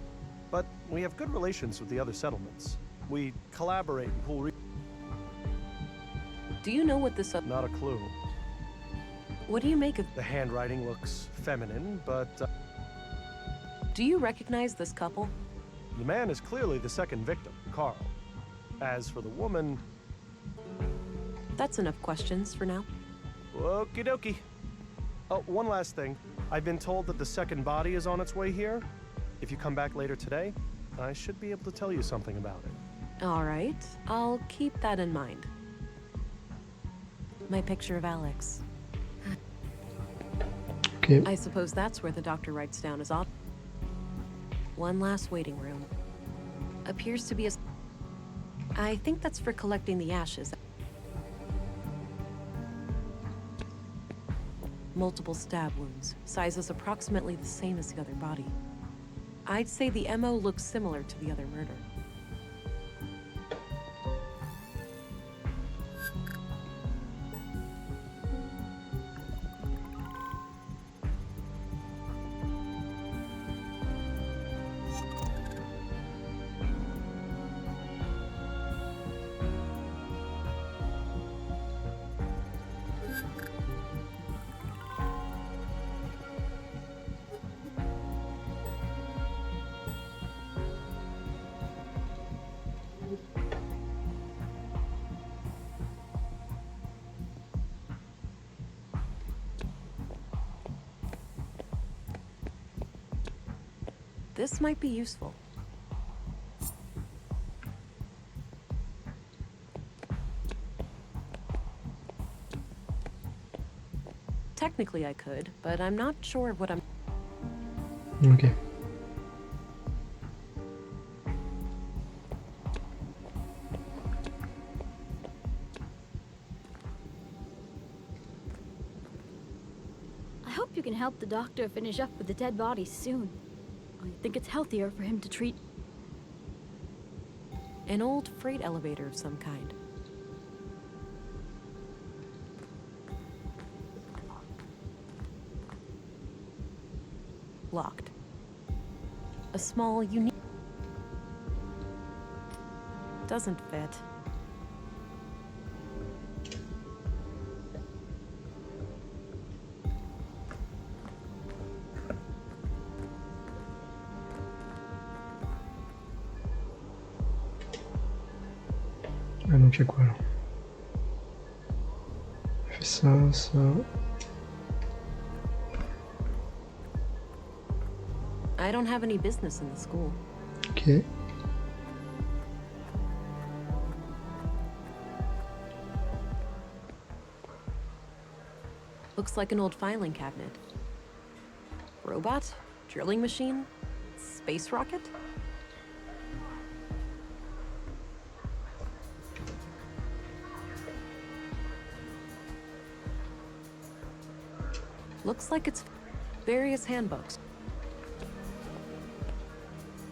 [SPEAKER 10] But we have good relations with the other settlements. We collaborate and pool...
[SPEAKER 3] Do you know what this...
[SPEAKER 10] Not a clue.
[SPEAKER 3] What do you make of...
[SPEAKER 10] The handwriting looks feminine, but...
[SPEAKER 3] Do you recognize this couple?
[SPEAKER 10] The man is clearly the second victim, Carl. As for the woman...
[SPEAKER 3] That's enough questions for now.
[SPEAKER 10] Okie dokie. Oh, one last thing. I've been told that the second body is on its way here. If you come back later today, I should be able to tell you something about it.
[SPEAKER 3] All right. I'll keep that in mind. My picture of Alex.
[SPEAKER 1] Okay.
[SPEAKER 3] I suppose that's where the doctor writes down his op. One last waiting room. Appears to be a... I think that's for collecting the ashes. Multiple stab wounds. Sizes approximately the same as the other body. I'd say the MO looks similar to the other murder. This might be useful. Technically I could, but I'm not sure what I'm...
[SPEAKER 1] Ok.
[SPEAKER 9] I hope you can help the doctor finish up with the dead bodies soon. I think it's healthier for him to treat...
[SPEAKER 3] An old freight elevator of some kind. Locked. A small, unique... Doesn't fit.
[SPEAKER 1] Donc il y a quoi là? On fait ça, ça.
[SPEAKER 3] I don't have any business in the school.
[SPEAKER 1] Ok.
[SPEAKER 3] Looks like an old filing cabinet. Robot? Drilling machine? Space rocket? Looks like it's various handbooks.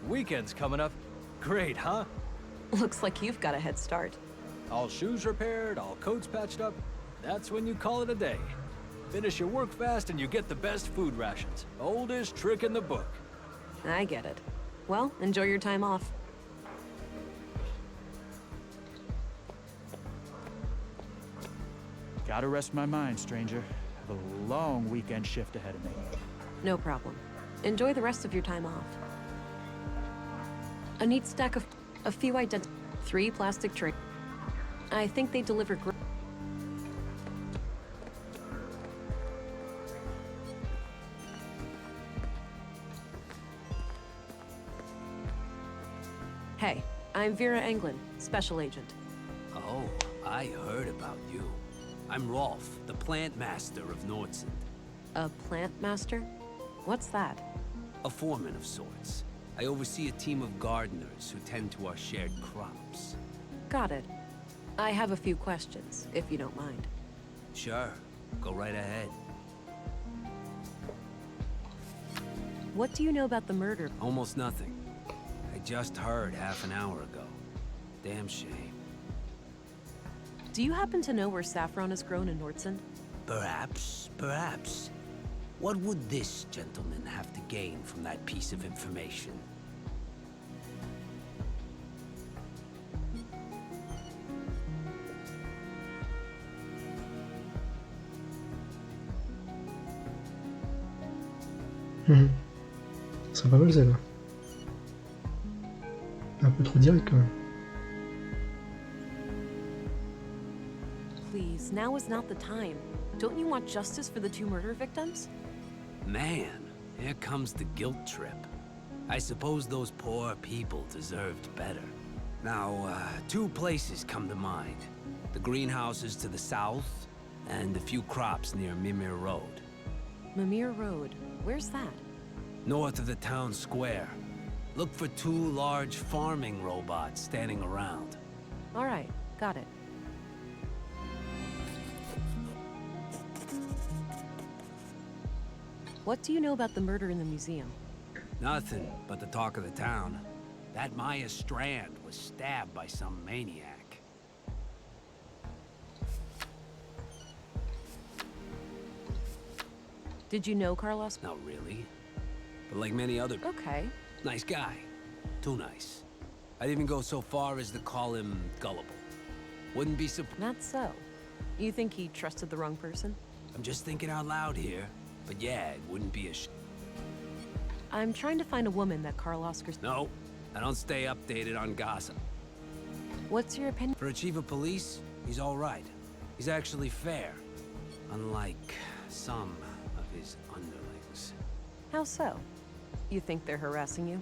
[SPEAKER 11] Weekend's coming up. Great, huh?
[SPEAKER 3] Looks like you've got a head start.
[SPEAKER 11] All shoes repaired, all coats patched up. That's when you call it a day. Finish your work fast and you get the best food rations. Oldest trick in the book.
[SPEAKER 3] I get it. Well, enjoy your time off.
[SPEAKER 12] Gotta rest my mind, stranger. Have a long weekend shift ahead of me.
[SPEAKER 3] No problem. Enjoy the rest of your time off. A neat stack of a few 3 plastic trays. I think they deliver Hey, I'm Vera Englund, Special Agent.
[SPEAKER 13] Oh, I heard about you. I'm Rolf, the plant master of Nordsund.
[SPEAKER 3] A plant master? What's that?
[SPEAKER 13] A foreman of sorts. I oversee a team of gardeners who tend to our shared crops.
[SPEAKER 3] Got it. I have a few questions, if you don't mind.
[SPEAKER 13] Sure, go right ahead.
[SPEAKER 3] What do you know about the murder?
[SPEAKER 13] Almost nothing. I just heard half an hour ago. Damn shame.
[SPEAKER 3] Do you happen to know where saffron is grown in Nordsund?
[SPEAKER 13] Perhaps, perhaps. What would this gentleman have to gain from that piece of information?
[SPEAKER 1] C'est pas mal celle-là. Un peu trop direct quand même.
[SPEAKER 3] Please, now is not the time. Don't you want justice for the 2 murder victims?
[SPEAKER 13] Man, here comes the guilt trip. I suppose those poor people deserved better. Now, 2 places come to mind. The greenhouses to the south, and a few crops near Mimir Road.
[SPEAKER 3] Mimir Road. Where's that?
[SPEAKER 13] North of the town square. Look for 2 large farming robots standing around.
[SPEAKER 3] All right, got it. What do you know about the murder in the museum?
[SPEAKER 13] Nothing but the talk of the town. That Maya Strand was stabbed by some maniac.
[SPEAKER 3] Did you know Carlos?
[SPEAKER 13] Not really. But like many other...
[SPEAKER 3] Okay.
[SPEAKER 13] Nice guy. Too nice. I'd even go so far as to call him gullible. Wouldn't be surprised...
[SPEAKER 3] Not so. You think he trusted the wrong person?
[SPEAKER 13] I'm just thinking out loud here. But yeah, it wouldn't be a
[SPEAKER 3] I'm trying to find a woman that Carl Oscar's...
[SPEAKER 13] No, I don't stay updated on gossip.
[SPEAKER 3] What's your opinion?
[SPEAKER 13] For a chief of police, he's all right. He's actually fair. Unlike some of his underlings.
[SPEAKER 3] How so? You think they're harassing you?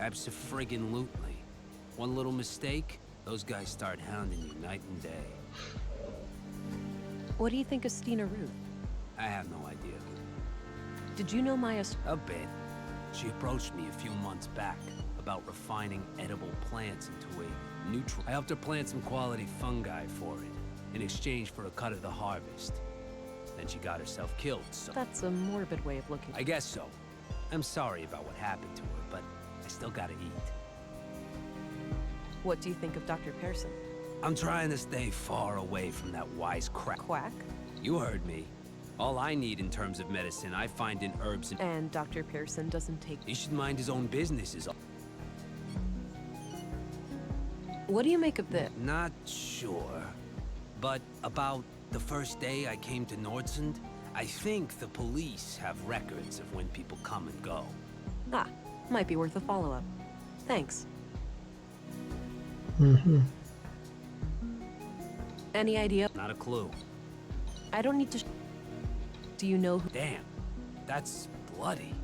[SPEAKER 13] Abso-friggin-lutely. One little mistake, those guys start hounding you night and day.
[SPEAKER 3] What do you think of Stina Ruth?
[SPEAKER 13] I have no idea.
[SPEAKER 3] Did you know Maya...
[SPEAKER 13] A bit. She approached me a few months back about refining edible plants into a neutral... I helped her plant some quality fungi for it, in exchange for a cut of the harvest. Then she got herself killed, so...
[SPEAKER 3] That's a morbid way of looking.
[SPEAKER 13] I guess so. I'm sorry about what happened to her, but I still gotta eat.
[SPEAKER 3] What do you think of Dr. Pearson?
[SPEAKER 13] I'm trying to stay far away from that wise crack.
[SPEAKER 3] Quack?
[SPEAKER 13] You heard me. All I need in terms of medicine, I find in herbs and...
[SPEAKER 3] And Dr. Pearson doesn't take...
[SPEAKER 13] He should mind his own business is all.
[SPEAKER 3] What do you make of this?
[SPEAKER 13] Not sure. But about the first day I came to Nordsund, I think the police have records of when people come and go.
[SPEAKER 3] Ah, might be worth a follow-up. Thanks. Any idea?
[SPEAKER 13] Not a clue.
[SPEAKER 3] I don't need to. Do you know who?
[SPEAKER 13] Damn, that's bloody.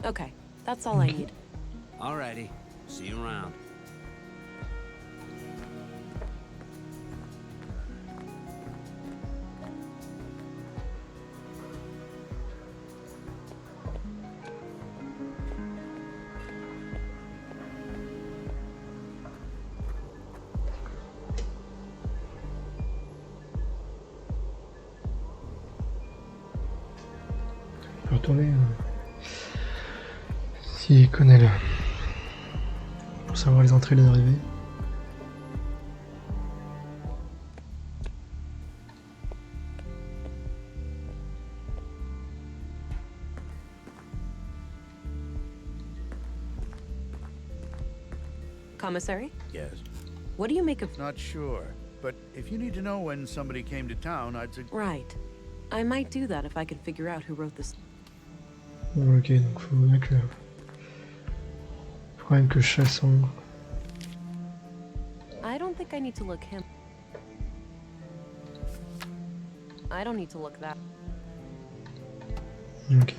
[SPEAKER 3] Okay, that's all I need.
[SPEAKER 13] Alrighty, see you around.
[SPEAKER 1] Je peux retourner s'il connaît là. Pour savoir les entrées et les arrivées.
[SPEAKER 3] Commissary?
[SPEAKER 8] Yes.
[SPEAKER 3] What do you make of...
[SPEAKER 8] Not sure, but if you need to know when somebody came to town, I'd suggest...
[SPEAKER 3] Right. I might do that if I could figure out who wrote this.
[SPEAKER 1] Ok, donc faut bien que... Faut quand même que je chasse en...
[SPEAKER 3] I don't think I need to look him. I don't need to look that.
[SPEAKER 1] Ok.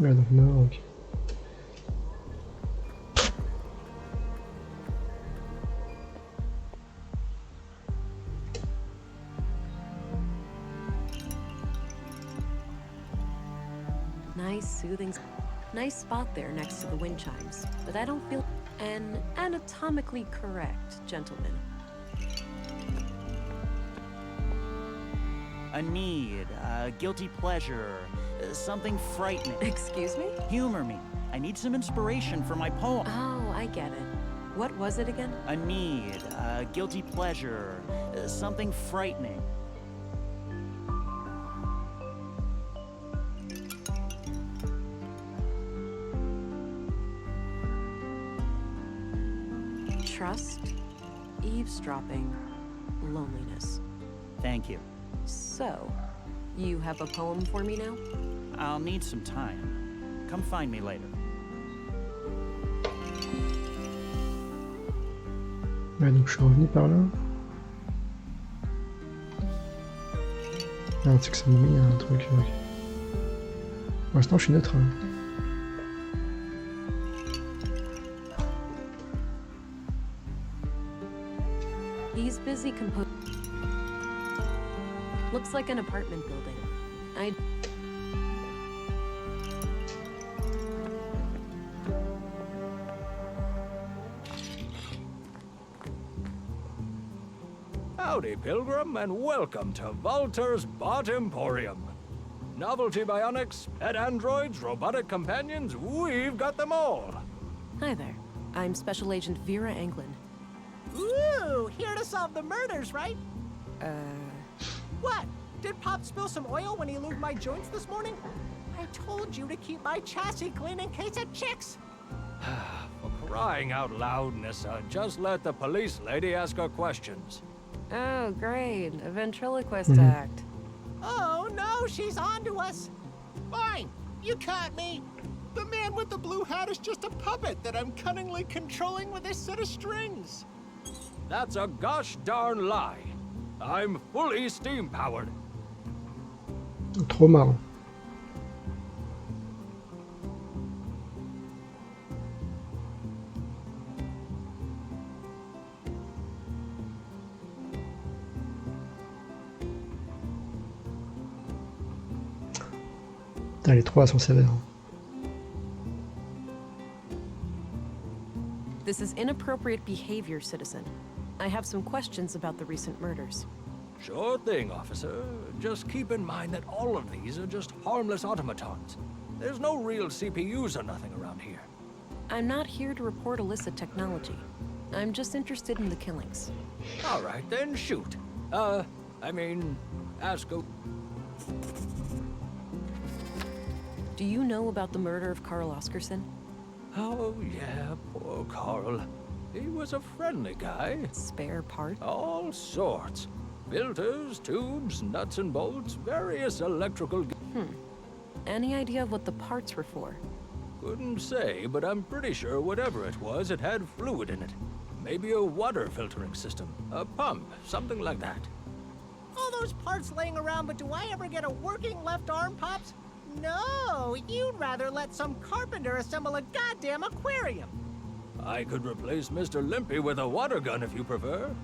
[SPEAKER 1] Ouais, donc mort, ok.
[SPEAKER 3] Nice, soothing... Nice spot there next to the wind chimes, but I don't feel... An anatomically correct, gentleman.
[SPEAKER 14] A need, a guilty pleasure, something frightening.
[SPEAKER 3] Excuse me?
[SPEAKER 14] Humor me. I need some inspiration for my poem.
[SPEAKER 3] Oh, I get it. What was it again?
[SPEAKER 14] A need, a guilty pleasure, something frightening.
[SPEAKER 3] Trust, eavesdropping, loneliness.
[SPEAKER 14] Thank you.
[SPEAKER 3] So, you have a poem for me now?
[SPEAKER 14] I'll need some time. Come find me later.
[SPEAKER 1] Ouais, donc je suis revenu par là. Ah, c'est que ça m'a mis un truc. Ok. Pour l'instant, je suis neutre. Hein.
[SPEAKER 3] He's busy composing. Looks like an apartment building.
[SPEAKER 11] Howdy, Pilgrim, and welcome to Walter's Bot Emporium. Novelty bionics, pet androids, robotic companions, we've got them all.
[SPEAKER 3] Hi there. I'm Special Agent Vera Anglin.
[SPEAKER 15] Ooh, here to solve the murders, right? What? Did Pop spill some oil when he lubed my joints this morning? I told you to keep my chassis clean in case of chicks.
[SPEAKER 11] For crying out loud, Nissa, just let the police lady ask her questions.
[SPEAKER 3] Oh, great. A ventriloquist act.
[SPEAKER 15] Oh, no, she's on to us. Fine, you caught me. The man with the blue hat is just a puppet that I'm cunningly controlling with this set of strings.
[SPEAKER 11] That's a gosh darn lie. I'm fully steam-powered.
[SPEAKER 1] Trop marrant. Putain, les trois sont sévères.
[SPEAKER 3] This is inappropriate behavior, citizen. I have some questions about the recent murders.
[SPEAKER 11] Sure thing, officer. Just keep in mind that all of these are just harmless automatons. There's no real CPUs or nothing around here.
[SPEAKER 3] I'm not here to report illicit technology. I'm just interested in the killings.
[SPEAKER 11] All right, then shoot. Ask a...
[SPEAKER 3] Do you know about the murder of Carl Oscarson?
[SPEAKER 11] Oh, yeah, poor Carl. He was a friendly guy.
[SPEAKER 3] Spare part?
[SPEAKER 11] All sorts. Filters, tubes, nuts and bolts, various electrical...
[SPEAKER 3] Any idea what the parts were for?
[SPEAKER 11] Couldn't say, but I'm pretty sure whatever it was, it had fluid in it. Maybe a water filtering system, a pump, something like that.
[SPEAKER 15] All those parts laying around, but do I ever get a working left arm, Pops? No, you'd rather let some carpenter assemble a goddamn aquarium.
[SPEAKER 11] I could replace Mr. Limpy with a water gun if you prefer.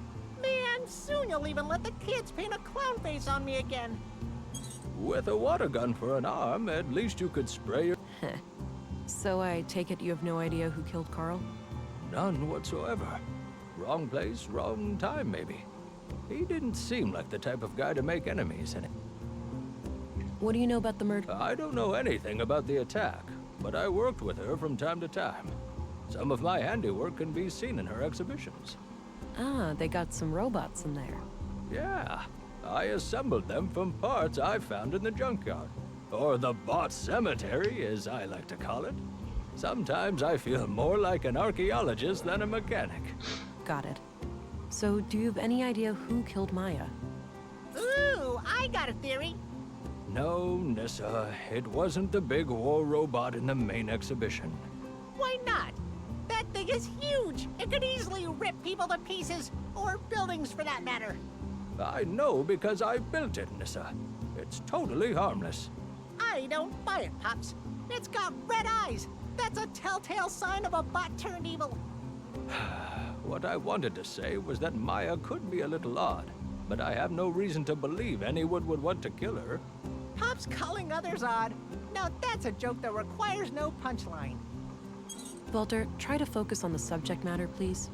[SPEAKER 15] Man, soon you'll even let the kids paint a clown face on me again.
[SPEAKER 11] With a water gun for an arm, at least you could spray your...
[SPEAKER 3] So I take it you have no idea who killed Carl?
[SPEAKER 11] None whatsoever. Wrong place, wrong time, maybe. He didn't seem like the type of guy to make enemies, and...
[SPEAKER 3] What do you know about the murder?
[SPEAKER 11] I don't know anything about the attack, but I worked with her from time to time. Some of my handiwork can be seen in her exhibitions.
[SPEAKER 3] Ah, they got some robots in there.
[SPEAKER 11] Yeah, I assembled them from parts I found in the junkyard. Or the bot cemetery, as I like to call it. Sometimes I feel more like an archaeologist than a mechanic.
[SPEAKER 3] Got it. So, do you have any idea who killed Maya?
[SPEAKER 15] Ooh, I got a theory.
[SPEAKER 11] No, Nissa, it wasn't the big war robot in the main exhibition.
[SPEAKER 15] Why not? That thing is huge. It could easily rip people to pieces, or buildings for that matter.
[SPEAKER 11] I know because I built it, Nissa. It's totally harmless.
[SPEAKER 15] I don't buy it, Pops. It's got red eyes. That's a telltale sign of a bot turned evil.
[SPEAKER 11] What I wanted to say was that Maya could be a little odd, but I have no reason to believe anyone would want to kill her.
[SPEAKER 15] Pops calling others odd. Now that's a joke that requires no punchline.
[SPEAKER 3] Walter, try to focus on the subject matter, please.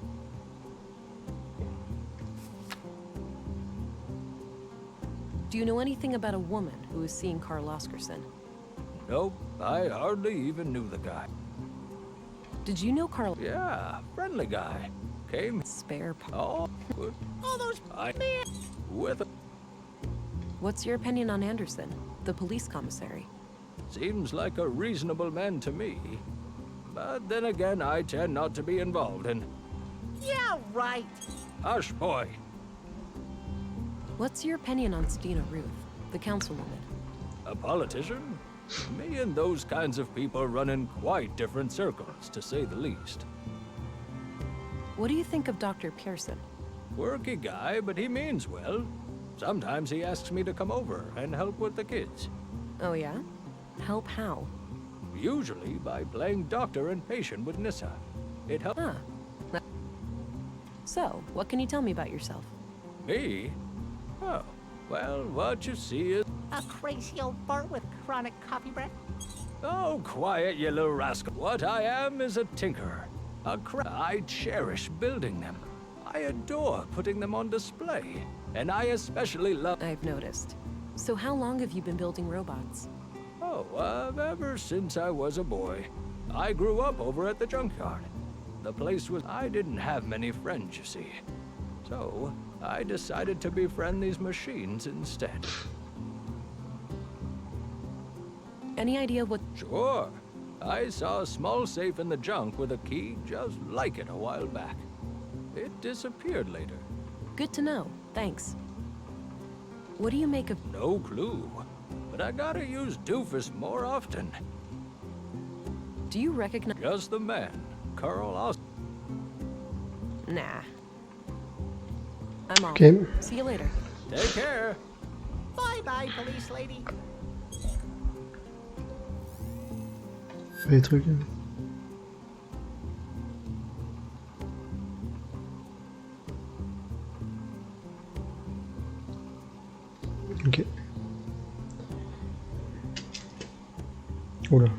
[SPEAKER 3] Do you know anything about a woman who was seeing Carl Oscarson?
[SPEAKER 11] Nope, I hardly even knew the guy.
[SPEAKER 3] Did you know Carl?
[SPEAKER 11] Yeah, friendly guy. Came...
[SPEAKER 3] Spare part.
[SPEAKER 11] Oh, good.
[SPEAKER 15] All those...
[SPEAKER 11] Man. With a...
[SPEAKER 3] What's your opinion on Anderson, the police commissary?
[SPEAKER 11] Seems like a reasonable man to me. But then again, I tend not to be involved in...
[SPEAKER 15] Yeah, right.
[SPEAKER 11] Hush, boy.
[SPEAKER 3] What's your opinion on Stina Ruth, the councilwoman?
[SPEAKER 11] A politician? Me and those kinds of people run in quite different circles, to say the least.
[SPEAKER 3] What do you think of Dr. Pearson?
[SPEAKER 11] Quirky guy, but he means well. Sometimes he asks me to come over and help with the kids.
[SPEAKER 3] Oh yeah? Help how?
[SPEAKER 11] Usually by playing doctor and patient with Nissa. It helps.
[SPEAKER 3] Huh. So, what can you tell me about yourself?
[SPEAKER 11] Me? Oh, well, what you see is...
[SPEAKER 15] A crazy old fart with chronic coffee breath?
[SPEAKER 11] Oh, quiet, you little rascal. What I am is a tinkerer. I cherish building them. I adore putting them on display. And I especially love...
[SPEAKER 3] I've noticed. So how long have you been building robots?
[SPEAKER 11] Oh, ever since I was a boy. I grew up over at the junkyard. The place was... I didn't have many friends, you see. So, I decided to befriend these machines instead.
[SPEAKER 3] Any idea what...
[SPEAKER 11] Sure. I saw a small safe in the junk with a key just like it a while back. It disappeared later.
[SPEAKER 3] Good to know. Thanks. What do you make of...
[SPEAKER 11] No clue. But I gotta use Doofus more often.
[SPEAKER 3] Do you recognize...
[SPEAKER 11] Just the man. Carl Oscarson.
[SPEAKER 3] Nah. I'm off.
[SPEAKER 1] Okay.
[SPEAKER 3] See you later.
[SPEAKER 11] Take care.
[SPEAKER 15] Bye-bye, police lady.
[SPEAKER 1] Des trucs. Ok. Oula.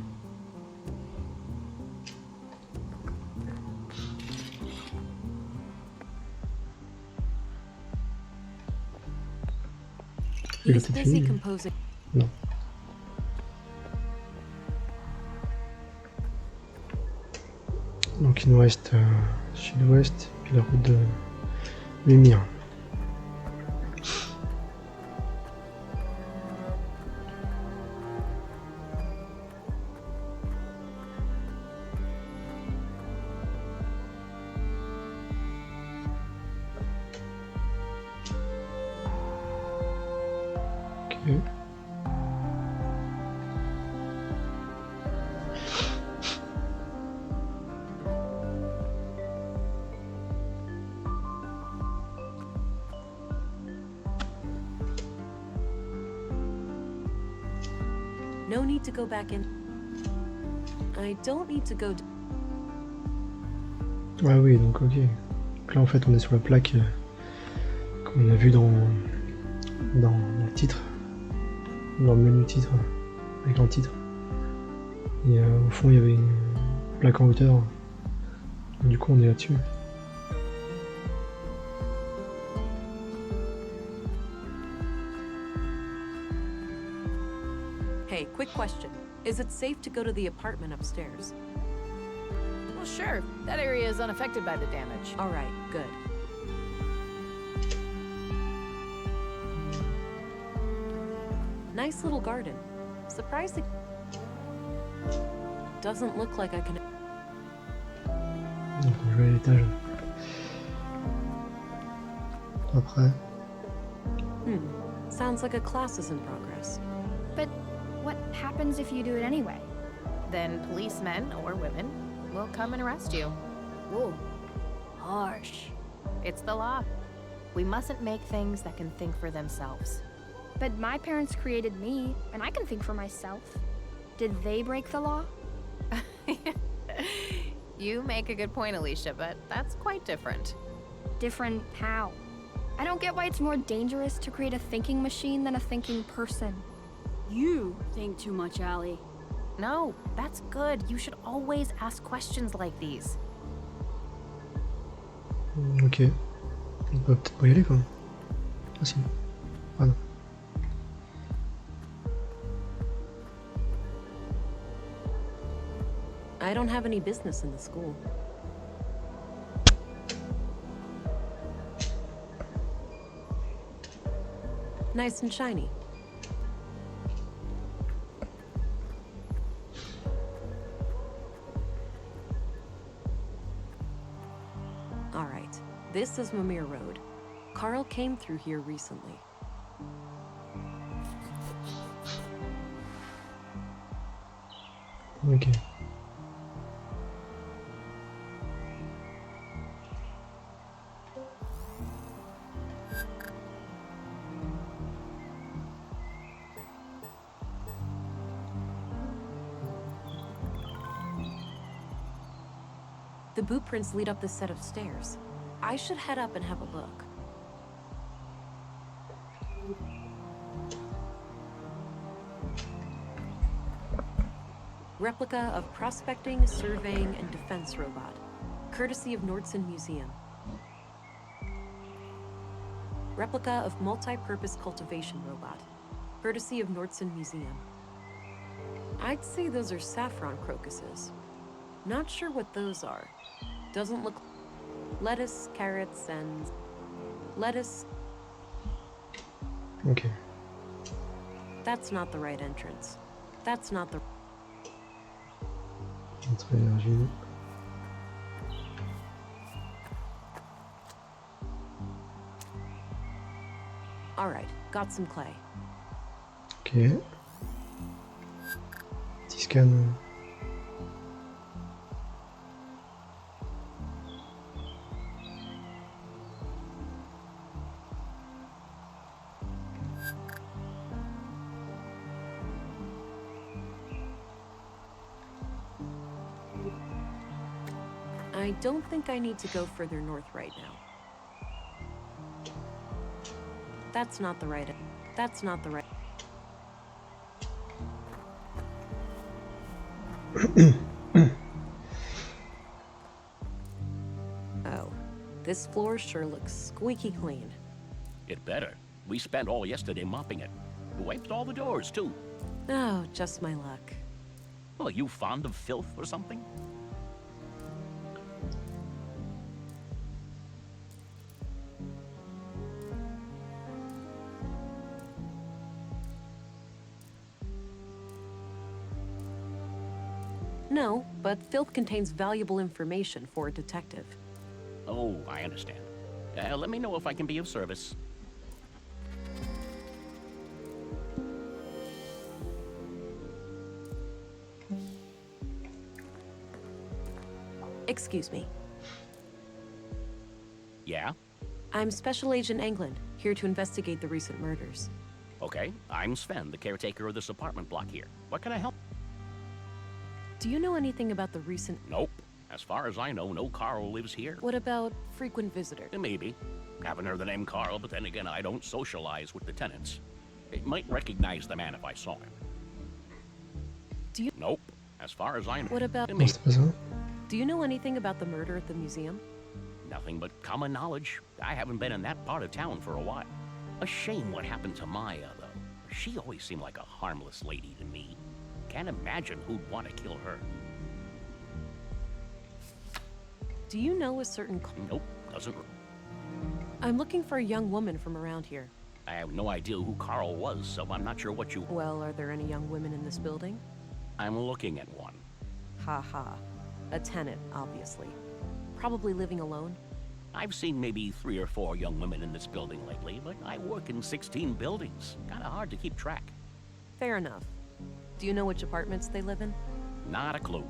[SPEAKER 1] Il a
[SPEAKER 3] He's
[SPEAKER 1] peut-être
[SPEAKER 3] busy
[SPEAKER 1] fini.
[SPEAKER 3] composing.
[SPEAKER 1] Non. Donc il nous reste sud-ouest, puis la route de Lumir. Ok.
[SPEAKER 3] No need to go back in. I don't need to go.
[SPEAKER 1] Ah oui, donc ok. Donc là en fait on est sur la plaque comme on a vu dans le titre, dans le menu titre, avec un titre. Et au fond il y avait une plaque en hauteur. Et du coup on est là-dessus.
[SPEAKER 3] Hey, quick question. Is it safe to go to the apartment upstairs?
[SPEAKER 5] Well, sure. That area is unaffected by the damage.
[SPEAKER 3] All right, good. Nice little garden. Surprising. Doesn't look like I can.
[SPEAKER 1] Donc on joue à l'étage. Après.
[SPEAKER 3] Sounds like a class is in progress.
[SPEAKER 16] But what happens if you do it anyway?
[SPEAKER 5] Then policemen or women will come and arrest you.
[SPEAKER 16] Whoa. Harsh.
[SPEAKER 5] It's the law. We mustn't make things that can think for themselves.
[SPEAKER 16] But my parents created me, and I can think for myself. Did they break the law?
[SPEAKER 5] You make a good point, Alicia, but that's quite different.
[SPEAKER 16] Different how? I don't get why it's more dangerous to create a thinking machine than a thinking person.
[SPEAKER 9] You think too much, Allie.
[SPEAKER 5] No, that's good. You should always ask questions like these.
[SPEAKER 1] Ok. On peut peut-être pas y aller quoi. Ah si. Ah non.
[SPEAKER 3] I don't have any business in the school. Nice and shiny. All right, this is Mimir Road. Carl came through here recently.
[SPEAKER 1] Ok.
[SPEAKER 3] The boot prints lead up this set of stairs. I should head up and have a look. Replica of prospecting, surveying, and defense robot. Courtesy of Nordson Museum. Replica of multi-purpose cultivation robot. Courtesy of Nordson Museum. I'd say those are saffron crocuses. Not sure what those are. Doesn't look... Lettuce, carrots, and... Lettuce...
[SPEAKER 1] Ok.
[SPEAKER 3] That's not the right entrance. That's not the...
[SPEAKER 1] Entrée énergie.
[SPEAKER 3] Alright, got some clay.
[SPEAKER 1] Ok. Petit scan.
[SPEAKER 3] I don't think I need to go further north right now. That's not the right... That's not the right... Oh, this floor sure looks squeaky clean.
[SPEAKER 2] It better. We spent all yesterday mopping it. We wiped all the doors, too.
[SPEAKER 3] Oh, just my luck.
[SPEAKER 2] Well, are you fond of filth or something?
[SPEAKER 3] No, but filth contains valuable information for a detective.
[SPEAKER 2] Oh, I understand. Let me know if I can be of service.
[SPEAKER 3] Excuse me.
[SPEAKER 2] Yeah?
[SPEAKER 3] I'm Special Agent England, here to investigate the recent murders.
[SPEAKER 2] Okay, I'm Sven, the caretaker of this apartment block here. What can I help?
[SPEAKER 3] Do you know anything about the recent...
[SPEAKER 2] Nope. As far as I know, no Carl lives here.
[SPEAKER 3] What about frequent visitor?
[SPEAKER 2] Maybe. Haven't heard the name Carl, but then again, I don't socialize with the tenants. I might recognize the man if I saw him.
[SPEAKER 3] Do you...
[SPEAKER 2] Nope. As far as I know.
[SPEAKER 3] What about...
[SPEAKER 2] Maybe.
[SPEAKER 3] Do you know anything about the murder at the museum?
[SPEAKER 2] Nothing but common knowledge. I haven't been in that part of town for a while. A shame what happened to Maya, though. She always seemed like a harmless lady to me. Can't imagine who'd want to kill her.
[SPEAKER 3] Do you know a certain...
[SPEAKER 2] Nope, doesn't.
[SPEAKER 3] I'm looking for a young woman from around here.
[SPEAKER 2] I have no idea who Carl was, so I'm not sure what you...
[SPEAKER 3] Well, are there any young women in this building?
[SPEAKER 2] I'm looking at one.
[SPEAKER 3] Ha ha. A tenant, obviously. Probably living alone?
[SPEAKER 2] I've seen maybe 3 or 4 young women in this building lately, but I work in 16 buildings. Kinda hard to keep track.
[SPEAKER 3] Fair enough. Do you know which apartments they live in?
[SPEAKER 2] Not a clue.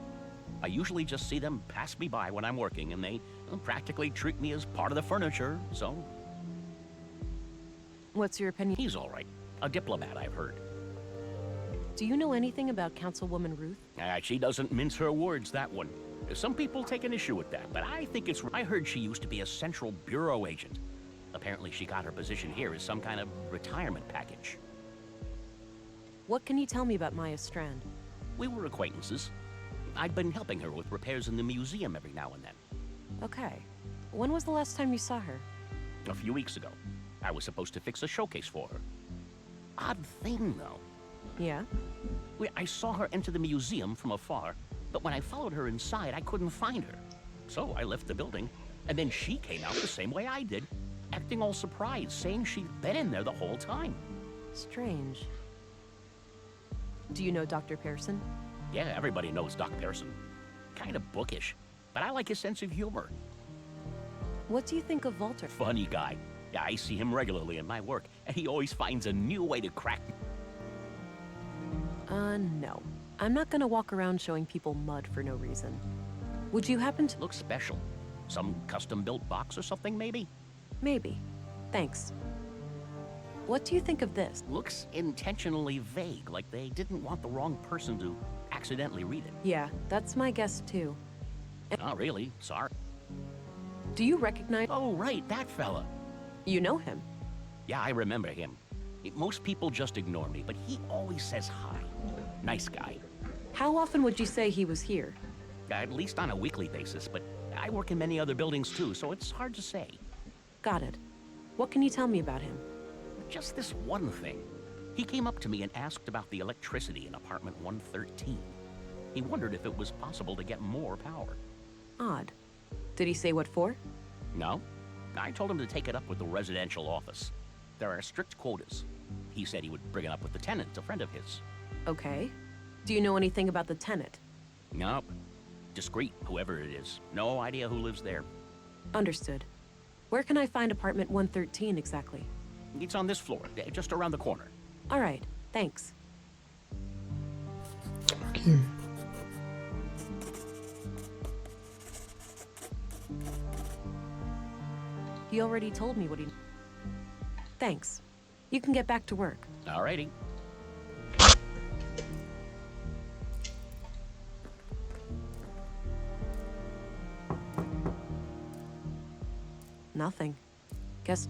[SPEAKER 2] I usually just see them pass me by when I'm working, and they practically treat me as part of the furniture, so...
[SPEAKER 3] What's your opinion?
[SPEAKER 2] He's all right. A diplomat, I've heard.
[SPEAKER 3] Do you know anything about Councilwoman Ruth?
[SPEAKER 2] She doesn't mince her words, that one. Some people take an issue with that, but I think it's... I heard she used to be a Central Bureau agent. Apparently she got her position here as some kind of retirement package.
[SPEAKER 3] What can you tell me about Maya Strand?
[SPEAKER 2] We were acquaintances. I'd been helping her with repairs in the museum every now and then.
[SPEAKER 3] Okay. When was the last time you saw her?
[SPEAKER 2] A few weeks ago. I was supposed to fix a showcase for her. Odd thing, though.
[SPEAKER 3] Yeah?
[SPEAKER 2] I saw her enter the museum from afar, but when I followed her inside, I couldn't find her. So I left the building, and then she came out the same way I did, acting all surprised, saying she'd been in there the whole time.
[SPEAKER 3] Strange. Do you know Dr. Pearson?
[SPEAKER 2] Yeah, everybody knows Doc Pearson. Kind of bookish, but I like his sense of humor.
[SPEAKER 3] What do you think of Walter?
[SPEAKER 2] Funny guy. Yeah, I see him regularly in my work, and he always finds a new way to crack me.
[SPEAKER 3] No. I'm not gonna walk around showing people mud for no reason. Would you happen to...
[SPEAKER 2] Looks special. Some custom-built box or something, maybe?
[SPEAKER 3] Maybe. Thanks. What do you think of this?
[SPEAKER 2] Looks intentionally vague, like they didn't want the wrong person to accidentally read it.
[SPEAKER 3] Yeah, that's my guess too.
[SPEAKER 2] Not really, sorry.
[SPEAKER 3] Do you recognize...
[SPEAKER 2] Oh, right, that fella.
[SPEAKER 3] You know him?
[SPEAKER 2] Yeah, I remember him. Most people just ignore me, but he always says hi. Nice guy.
[SPEAKER 3] How often would you say he was here?
[SPEAKER 2] At least on a weekly basis, but I work in many other buildings too, so it's hard to say.
[SPEAKER 3] Got it. What can you tell me about him?
[SPEAKER 2] Just this one thing. He came up to me and asked about the electricity in apartment 113. He wondered if it was possible to get more power.
[SPEAKER 3] Odd. Did he say what for?
[SPEAKER 2] No. I told him to take it up with the residential office. There are strict quotas. He said he would bring it up with the tenant, a friend of his.
[SPEAKER 3] Okay. Do you know anything about the tenant?
[SPEAKER 2] Nope. Discreet, whoever it is. No idea who lives there.
[SPEAKER 3] Understood. Where can I find apartment 113 exactly?
[SPEAKER 2] It's on this floor, just around the corner.
[SPEAKER 3] All right. Thanks.
[SPEAKER 1] Okay.
[SPEAKER 3] He already told me what he... Thanks. You can get back to work.
[SPEAKER 2] Alrighty.
[SPEAKER 3] Nothing. Guess...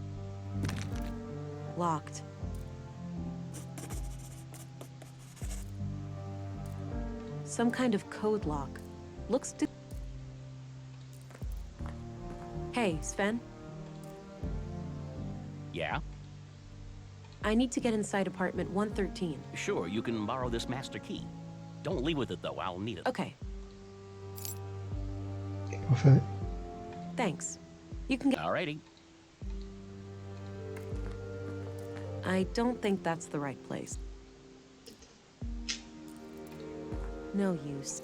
[SPEAKER 3] Locked. Some kind of code lock. Looks to... Hey, Sven?
[SPEAKER 2] Yeah?
[SPEAKER 3] I need to get inside apartment 113.
[SPEAKER 2] Sure, you can borrow this master key. Don't leave with it, though. I'll need it.
[SPEAKER 3] Okay.
[SPEAKER 1] Parfait.
[SPEAKER 3] Thanks. You can get...
[SPEAKER 2] Alrighty.
[SPEAKER 3] I don't think that's the right place. No use.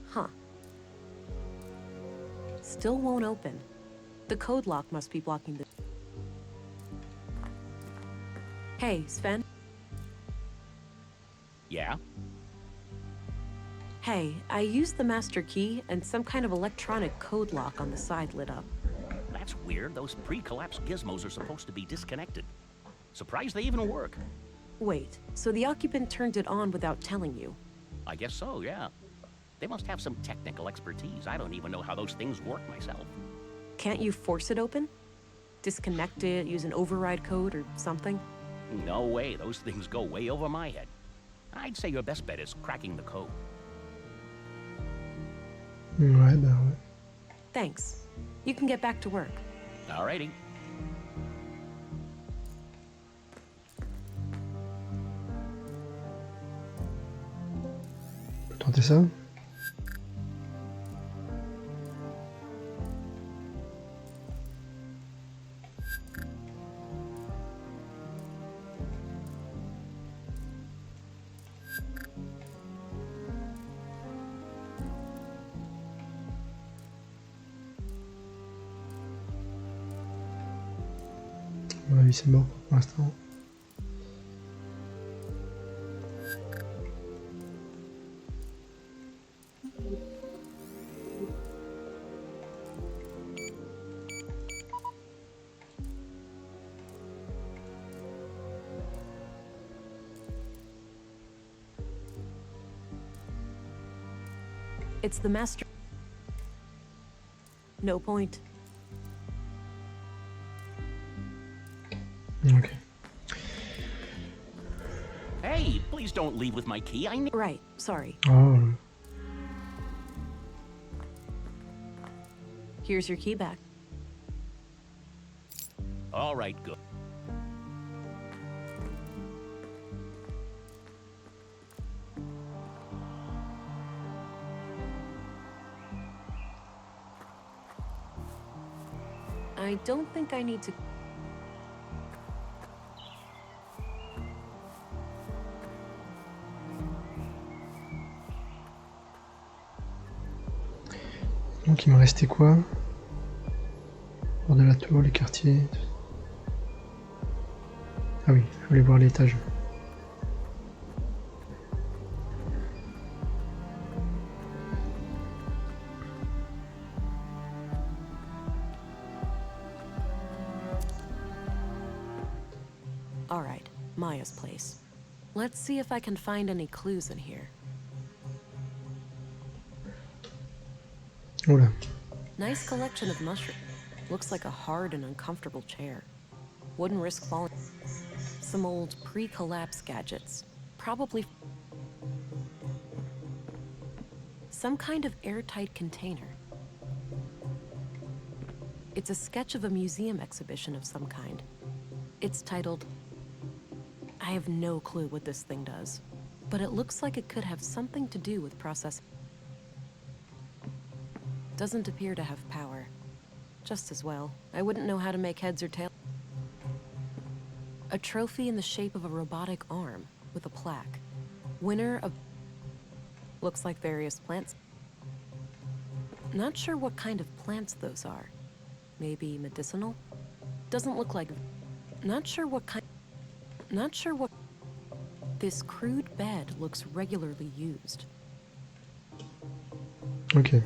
[SPEAKER 3] Huh. Still won't open. The code lock must be blocking the... Hey, Sven?
[SPEAKER 2] Yeah?
[SPEAKER 3] Hey, I used the master key and some kind of electronic code lock on the side lit up.
[SPEAKER 2] That's weird. Those pre-collapse gizmos are supposed to be disconnected. Surprised they even work.
[SPEAKER 3] Wait, so the occupant turned it on without telling you?
[SPEAKER 2] I guess so, yeah. They must have some technical expertise. I don't even know how those things work myself.
[SPEAKER 3] Can't you force it open? Disconnect it, use an override code or something?
[SPEAKER 2] No way. Those things go way over my head. I'd say your best bet is cracking the code.
[SPEAKER 1] Ouais, bah ouais.
[SPEAKER 3] Thanks. You can get back to work.
[SPEAKER 2] Alrighty.
[SPEAKER 1] On peut tenter ça? À mon avis, c'est mort pour l'instant.
[SPEAKER 3] It's the master. No point.
[SPEAKER 1] Ok.
[SPEAKER 2] Hey, please don't leave with my key. I need.
[SPEAKER 3] Right, sorry.
[SPEAKER 1] Oh.
[SPEAKER 3] Here's your key back.
[SPEAKER 2] All right, good.
[SPEAKER 3] I don't think I need to.
[SPEAKER 1] Donc il me restait quoi? Hors de la tour, les quartiers. Ah oui, je voulais voir l'étage.
[SPEAKER 3] All right, Maya's place. Let's see if I can find any clues in here.
[SPEAKER 1] Oula.
[SPEAKER 3] Nice collection of mushrooms. Looks like a hard and uncomfortable chair. Wouldn't risk falling. Some old pre-collapse gadgets. Probably some kind of airtight container. It's a sketch of a museum exhibition of some kind. It's titled... I have no clue what this thing does, but it looks like it could have something to do with processing. Doesn't appear to have power. Just as well. I wouldn't know how to make heads or tails. A trophy in the shape of a robotic arm with a plaque. Winner of... Looks like various plants. Not sure what kind of plants those are. Maybe medicinal? Doesn't look like... Not sure what kind... Not sure what... This crude bed looks regularly used.
[SPEAKER 1] Ok.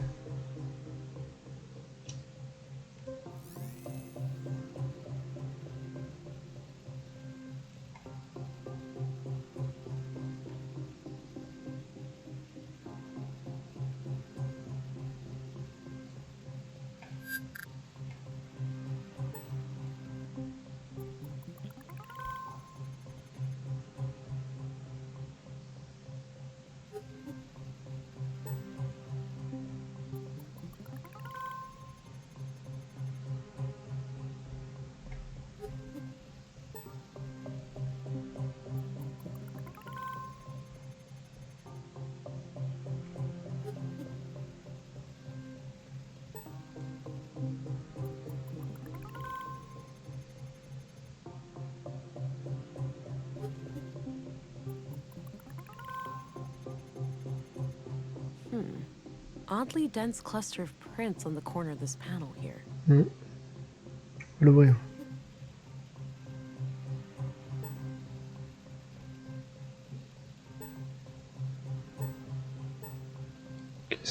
[SPEAKER 3] Oddly dense cluster of prints on the corner of this panel here.
[SPEAKER 1] On va l'ouvrir.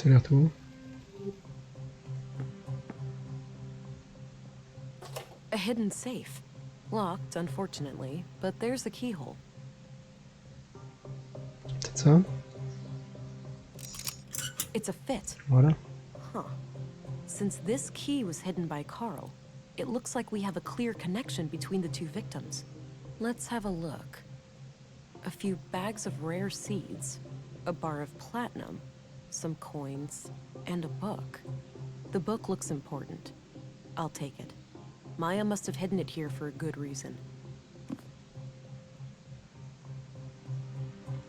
[SPEAKER 1] Ça a l'air tout.
[SPEAKER 3] A hidden safe. Locked, unfortunately, but there's the keyhole.
[SPEAKER 1] C'est ça.
[SPEAKER 3] It's a fit.
[SPEAKER 1] Voilà.
[SPEAKER 3] Huh. Since this key was hidden by Carl, it looks like we have a clear connection between the two victims. Let's have a look. A few bags of rare seeds, a bar of platinum, some coins, and a book. The book looks important. I'll take it. Maya must have hidden it here for a good reason.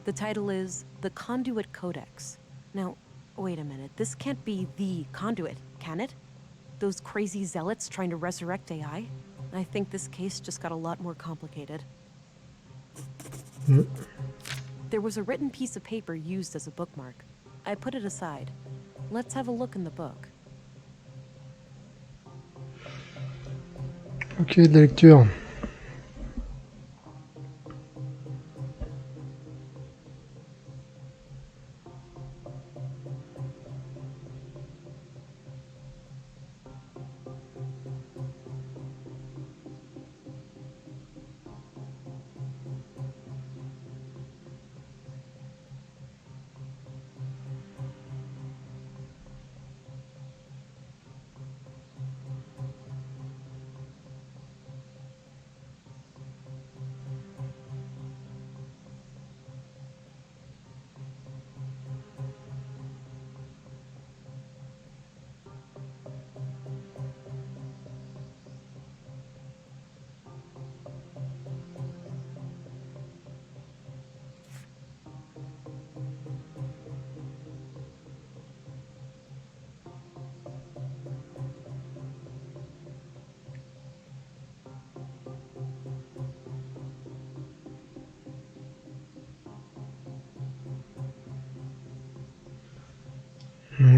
[SPEAKER 3] The title is The Conduit Codex. Now, wait a minute. This can't be the Conduit, can it? Those crazy zealots trying to resurrect AI? I think this case just got a lot more complicated. There was a written piece of paper used as a bookmark. I put it aside. Let's have a look in the book.
[SPEAKER 1] Ok, de la lecture.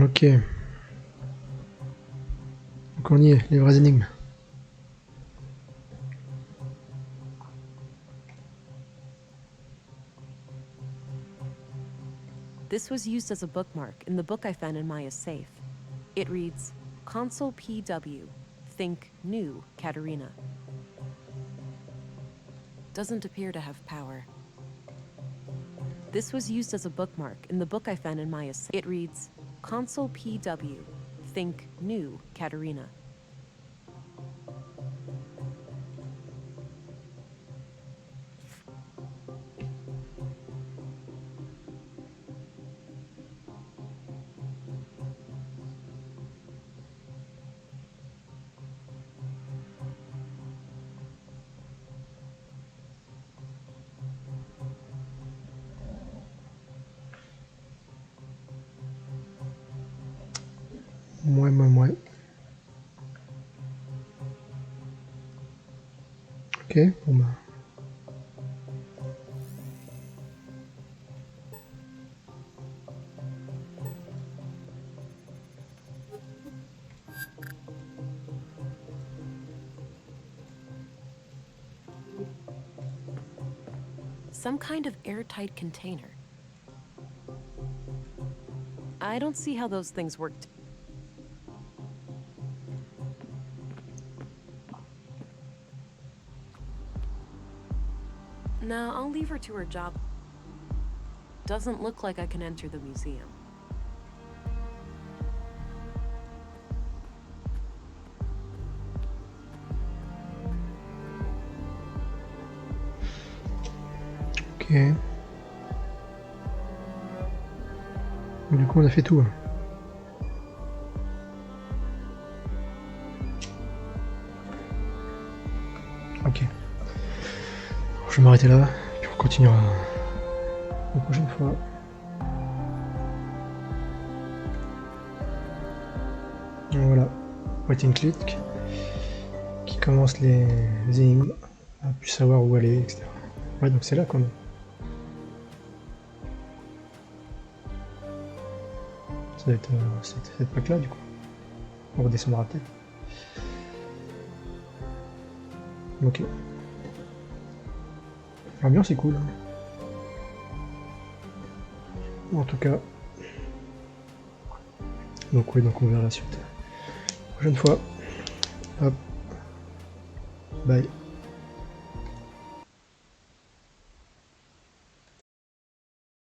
[SPEAKER 1] Ok. Donc on y est, les vraies énigmes.
[SPEAKER 3] This was used as a bookmark in the book I found in Maya's safe. It reads, Consul PW, think new, Katerina. Doesn't appear to have power. This was used as a bookmark in the book I found in Maya's safe. It reads, Consul PW, think new, Katerina.
[SPEAKER 1] Ouais. Ok, bon bah.
[SPEAKER 3] Some kind of airtight container. I don't see how those things work. No, I'll leave her to her job. Doesn't look like I can enter the museum.
[SPEAKER 1] Ok. Du coup, on a fait tout. Ok. Je vais m'arrêter là, puis on continuera la prochaine fois. Voilà, point and click qui commence les énigmes, on a pu savoir où aller, etc. Ouais, donc c'est là qu'on est. Ça doit être cette plaque là du coup. On redescendra peut-être. Ok. L'ambiance est cool. En tout cas, Donc oui, donc on verra la suite. Prochaine fois. Hop. Bye.